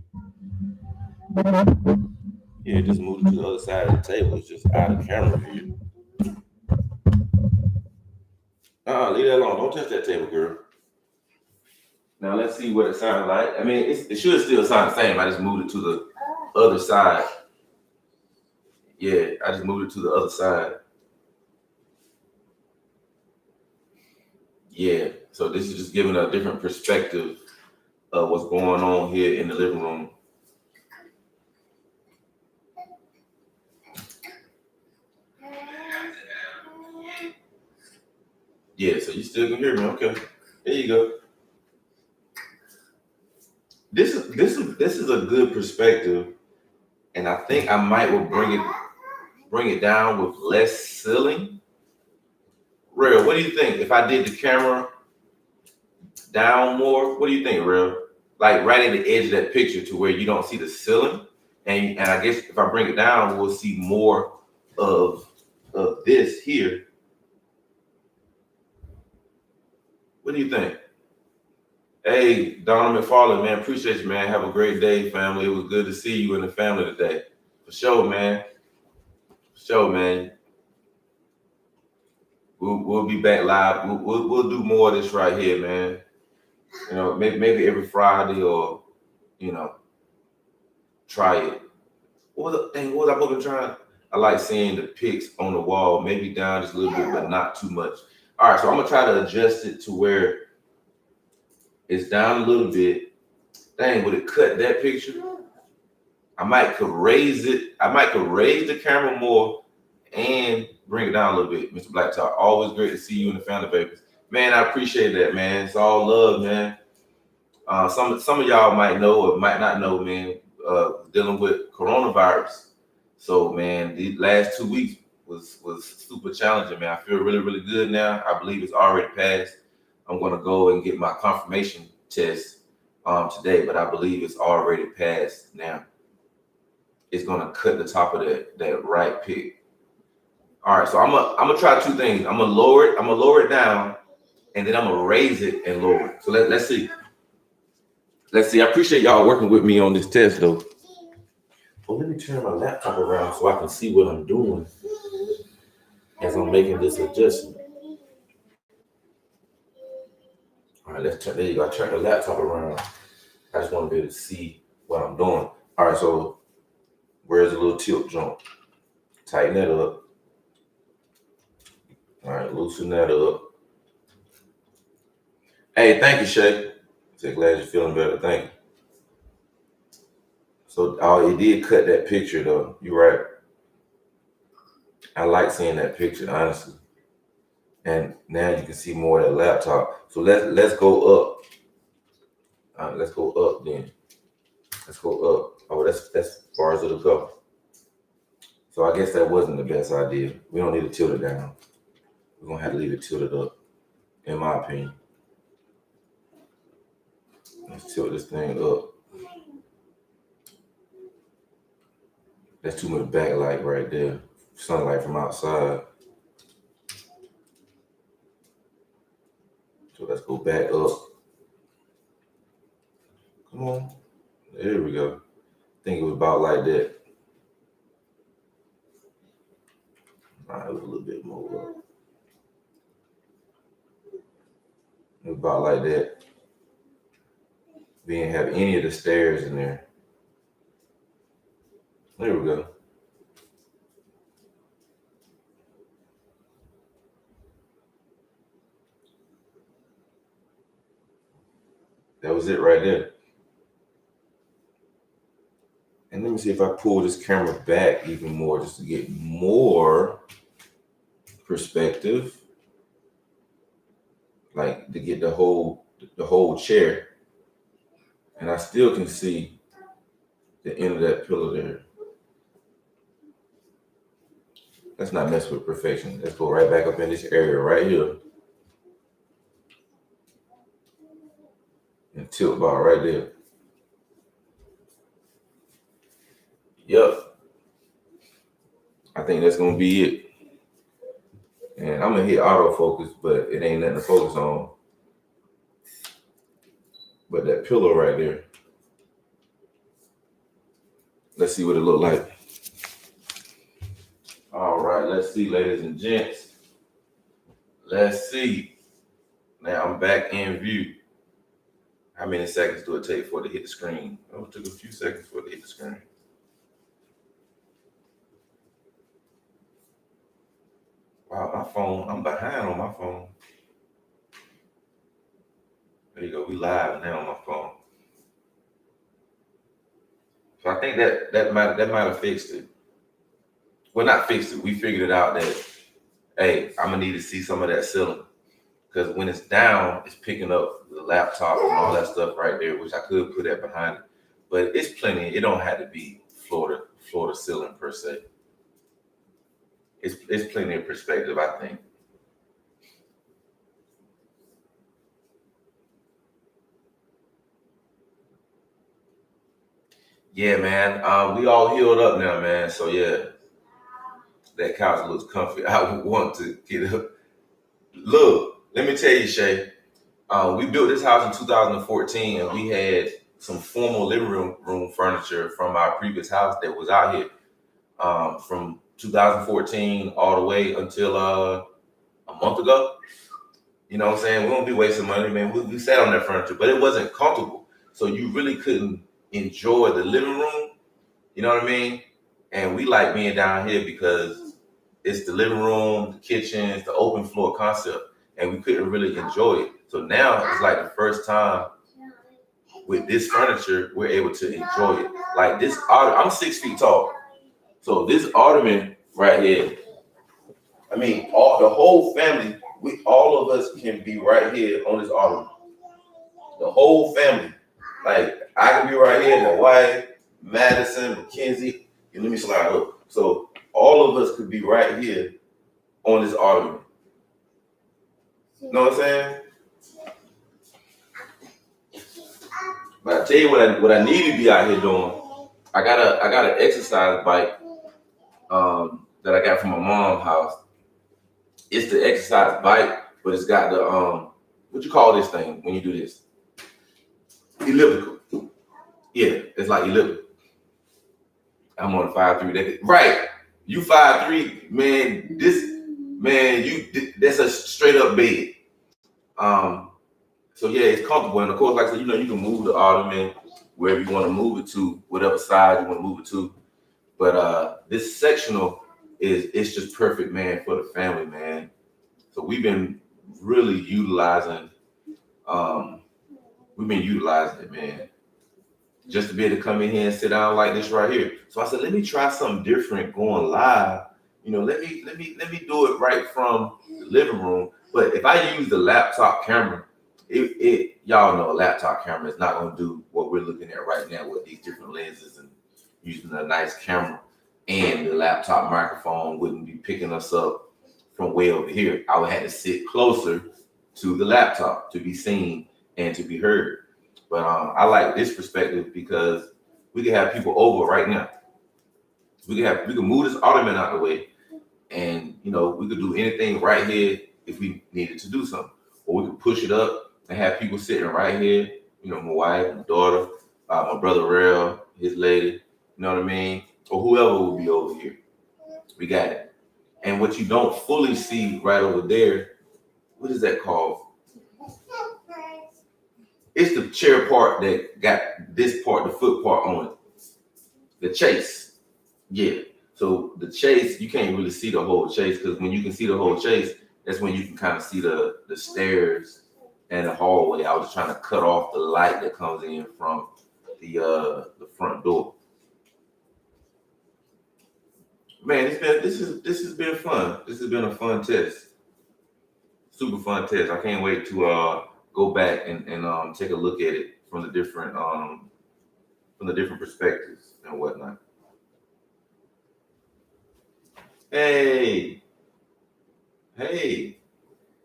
Speaker 1: Yeah, just move it to the other side of the table. It's just out of camera view. Leave that alone. Don't touch that table, girl. Now let's see what it sounds like. I mean, it should still sound the same. I just moved it to the other side. Yeah, I just moved it to the other side. Yeah, so this is just giving a different perspective of what's going on here in the living room. Yeah, so you still can hear me. Okay, there you go. This is a good perspective, and I think I might will bring it down with less ceiling. Real, what do you think? If I did the camera down more, what do you think, Real? Like right at the edge of that picture to where you don't see the ceiling, and I guess if I bring it down, we'll see more of this here. What do you think? Hey, Donna McFarland, man, appreciate you, man. Have a great day, family. It was good to see you and the family today. For sure, man. For Show, man. We'll be back live. We'll do more of this right here, man. You know, maybe every Friday, or you know, try it. What was I supposed to try? I like seeing the pics on the wall, maybe down just a little bit, but not too much. All right, so I'm gonna try to adjust it to where it's down a little bit. Dang, would it cut that picture? I might could raise it. I might could raise the camera more and bring it down a little bit. Mr. Blacktop, always great to see you in the family, babies. Man, I appreciate that, man. It's all love, man. Some of y'all might know or might not know, man, dealing with coronavirus. So, man, the last 2 weeks was super challenging, man. I feel really, really good now. I believe it's already passed. I'm gonna go and get my confirmation test today, but I believe it's already passed now. It's gonna cut the top of that right pic. All right, so I'm gonna try two things. I'm gonna lower it down, and then I'm gonna raise it and lower it. So let's see. Let's see. I appreciate y'all working with me on this test, though. Well, let me turn my laptop around so I can see what I'm doing as I'm making this adjustment. All right, let's turn. There you go. I turn the laptop around. I just want to be able to see what I'm doing. All right, so where's the little tilt joint? Tighten that up. All right, loosen that up. Hey, thank you, Shay. So glad you're feeling better. Thank you. So, it did cut that picture, though. You're right. I like seeing that picture, honestly. And now you can see more of that laptop. So let's go up. All right, let's go up then. Let's go up. Oh, that's as far as it'll go. So I guess that wasn't the best idea. We don't need to tilt it down. We're gonna have to leave it tilted up, in my opinion. Let's tilt this thing up. That's too much backlight right there. Sunlight from outside. So let's go back up. Come on. There we go. I think it was about like that. All right, it was a little bit more up. It was about like that. We didn't have any of the stairs in there. There we go. That was it right there. And let me see if I pull this camera back even more just to get more perspective. Like to get the whole chair. And I still can see the end of that pillow there. Let's not mess with perfection. Let's go right back up in this area right here. And tilt bar right there. Yep. I think that's gonna be it. And I'm gonna hit autofocus, but it ain't nothing to focus on. But that pillow right there. Let's see what it look like. All right, let's see, ladies and gents. Let's see. Now I'm back in view. How many seconds do it take for it to hit the screen? Oh, it took a few seconds for it to hit the screen. Wow, my phone, I'm behind on my phone. There you go, we live now on my phone. So I think that might have fixed it. Well, not fixed it. We figured it out that, hey, I'm gonna need to see some of that ceiling. Because when it's down, it's picking up the laptop and all that stuff right there, which I could put that behind it. But it's plenty. It don't have to be floor to ceiling per se. It's plenty of perspective, I think. Yeah, man. We all healed up now, man. So yeah, that couch looks comfy. I would want to get up. Look, let me tell you, Shay. We built this house in 2014, and we had some formal living room furniture from our previous house that was out here from 2014 all the way until a month ago. You know what I'm saying? We won't be wasting money, man. We sat on that furniture, but it wasn't comfortable. So you really couldn't enjoy the living room. You know what I mean? And we like being down here because it's the living room, the kitchen, it's the open floor concept, and we couldn't really enjoy it. So now it's like the first time with this furniture we're able to enjoy it. Like this, I'm 6 feet tall, so this ottoman right here. I mean, the whole family, all of us can be right here on this ottoman. The whole family, like I can be right here, my wife, Madison, Mackenzie, and let me slide up. So all of us could be right here on this ottoman. You know what I'm saying? But I tell you what I need to be out here doing. I got an exercise bike that I got from my mom's house. It's the exercise bike, but it's got the what you call this thing when you do this? Elliptical. Yeah, it's like elliptical. I'm on 5'3". Right. You 5'3", man. That's a straight up bed. So yeah, it's comfortable, and of course, like I said, you can move the ottoman wherever you want to move it to, whatever side you want to move it to. But this sectional it's just perfect, man, for the family, man. So we've been really utilizing it, man, just to be able to come in here and sit down like this right here. So I said, let me try something different going live. Let me do it right from the living room. But if I use the laptop camera, y'all know a laptop camera is not going to do what we're looking at right now with these different lenses and using a nice camera, and the laptop microphone wouldn't be picking us up from way over here. I would have to sit closer to the laptop to be seen and to be heard. But I like this perspective because we can have people over right now. We can move this ottoman out of the way, and we could do anything right here if we needed to do something, or we could push it up and have people sitting right here. My wife, my daughter, my brother Rail, his lady. You know what I mean? Or whoever will be over here. We got it. And what you don't fully see right over there, what is that called? It's the chair part that got this part, the foot part on it. The chase. Yeah. So the chase, you can't really see the whole chase, because when you can see the whole chase, that's when you can kind of see the stairs and the hallway. I was just trying to cut off the light that comes in from the front door. Man, this has been fun. This has been a fun test. Super fun test. I can't wait to go back and take a look at it from the different perspectives and whatnot. Hey,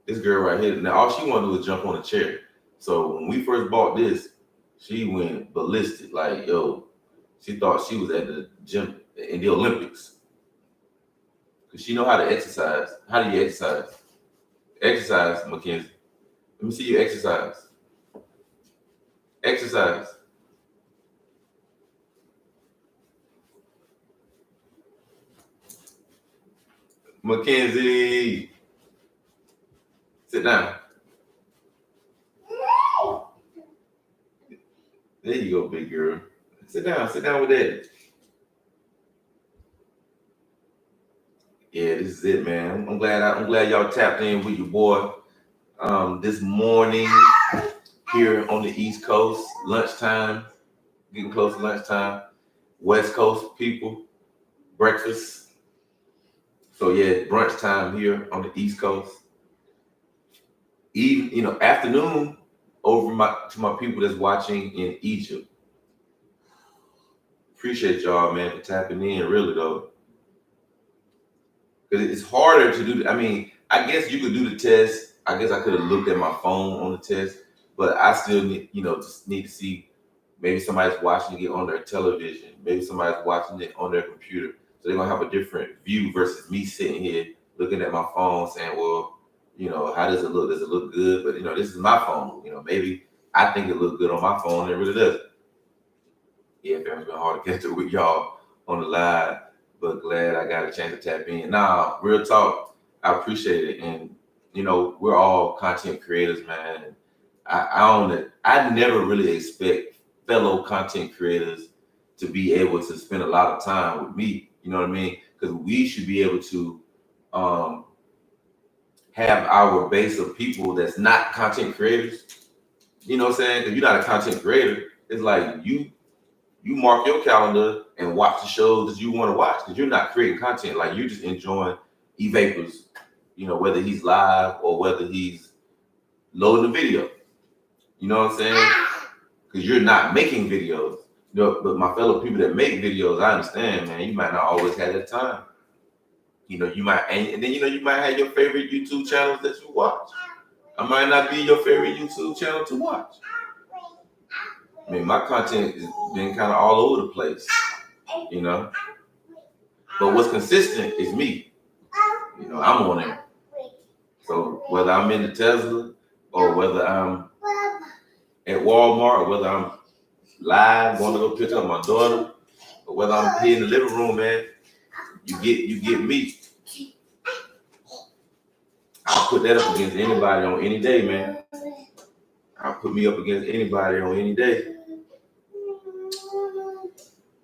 Speaker 1: this girl right here. Now all she wanted to do was jump on a chair. So when we first bought this, she went ballistic. Like, yo, she thought she was at the gym in the Olympics. Cause she know how to exercise. How do you exercise? Exercise, Mackenzie. Let me see you exercise. Exercise. Mackenzie. Sit down. There you go, big girl. Sit down with Daddy. Yeah, this is it, man. I'm glad y'all tapped in with your boy this morning here on the East Coast. Lunchtime, getting close to lunchtime. West Coast people, breakfast. So yeah, brunch time here on the East Coast. Even afternoon over to my people that's watching in Egypt. Appreciate y'all, man, for tapping in. Really though. Because it's harder to do. I mean, I guess you could do the test. I guess I could have looked at my phone on the test, but I still need, just need to see. Maybe somebody's watching it on their television. Maybe somebody's watching it on their computer. So they're gonna have a different view versus me sitting here looking at my phone, saying, "Well, how does it look? Does it look good?" But this is my phone. Maybe I think it looks good on my phone, and it really doesn't. Yeah, it's been hard to catch up with y'all on the live. but glad I got a chance to tap in. Nah, real talk, I appreciate it. And you know, we're all content creators, man. I own it. I never really expect fellow content creators to be able to spend a lot of time with me. You know what I mean? Because we should be able to have our base of people that's not content creators. You know what I'm saying? Because you're not a content creator. It's like you mark your calendar and watch the shows that you want to watch because you're not creating content. Like you're just enjoying Evapors, you know, whether he's live or whether he's loading the video. You know what I'm saying? Because you're not making videos. You know, but my fellow people that make videos, I understand, man. You might not always have that time. You know, you might, and then you know, you might have your favorite YouTube channels that you watch. I might not be your favorite YouTube channel to watch. I mean, my content has been kind of all over the place, you know. But what's consistent is me. You know, I'm on there. So whether I'm in the Tesla or whether I'm at Walmart or whether I'm live going to go pick up my daughter or whether I'm here in the living room, man, you get me. I'll put that up against anybody on any day, man. I'll put me up against anybody on any day.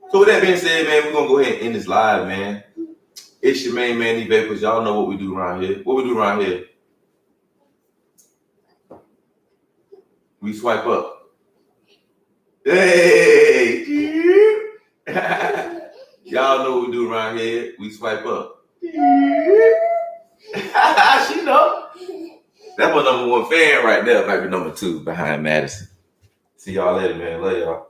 Speaker 1: So with that being said, man, we're gonna go ahead and end this live, man. It's your main man, Evapors. Y'all know what we do around here. What we do around here? We swipe up. Hey! Y'all know what we do around here. We swipe up. She know. That's my number one fan right there. Maybe number two behind Madison. See y'all later, man. Love y'all.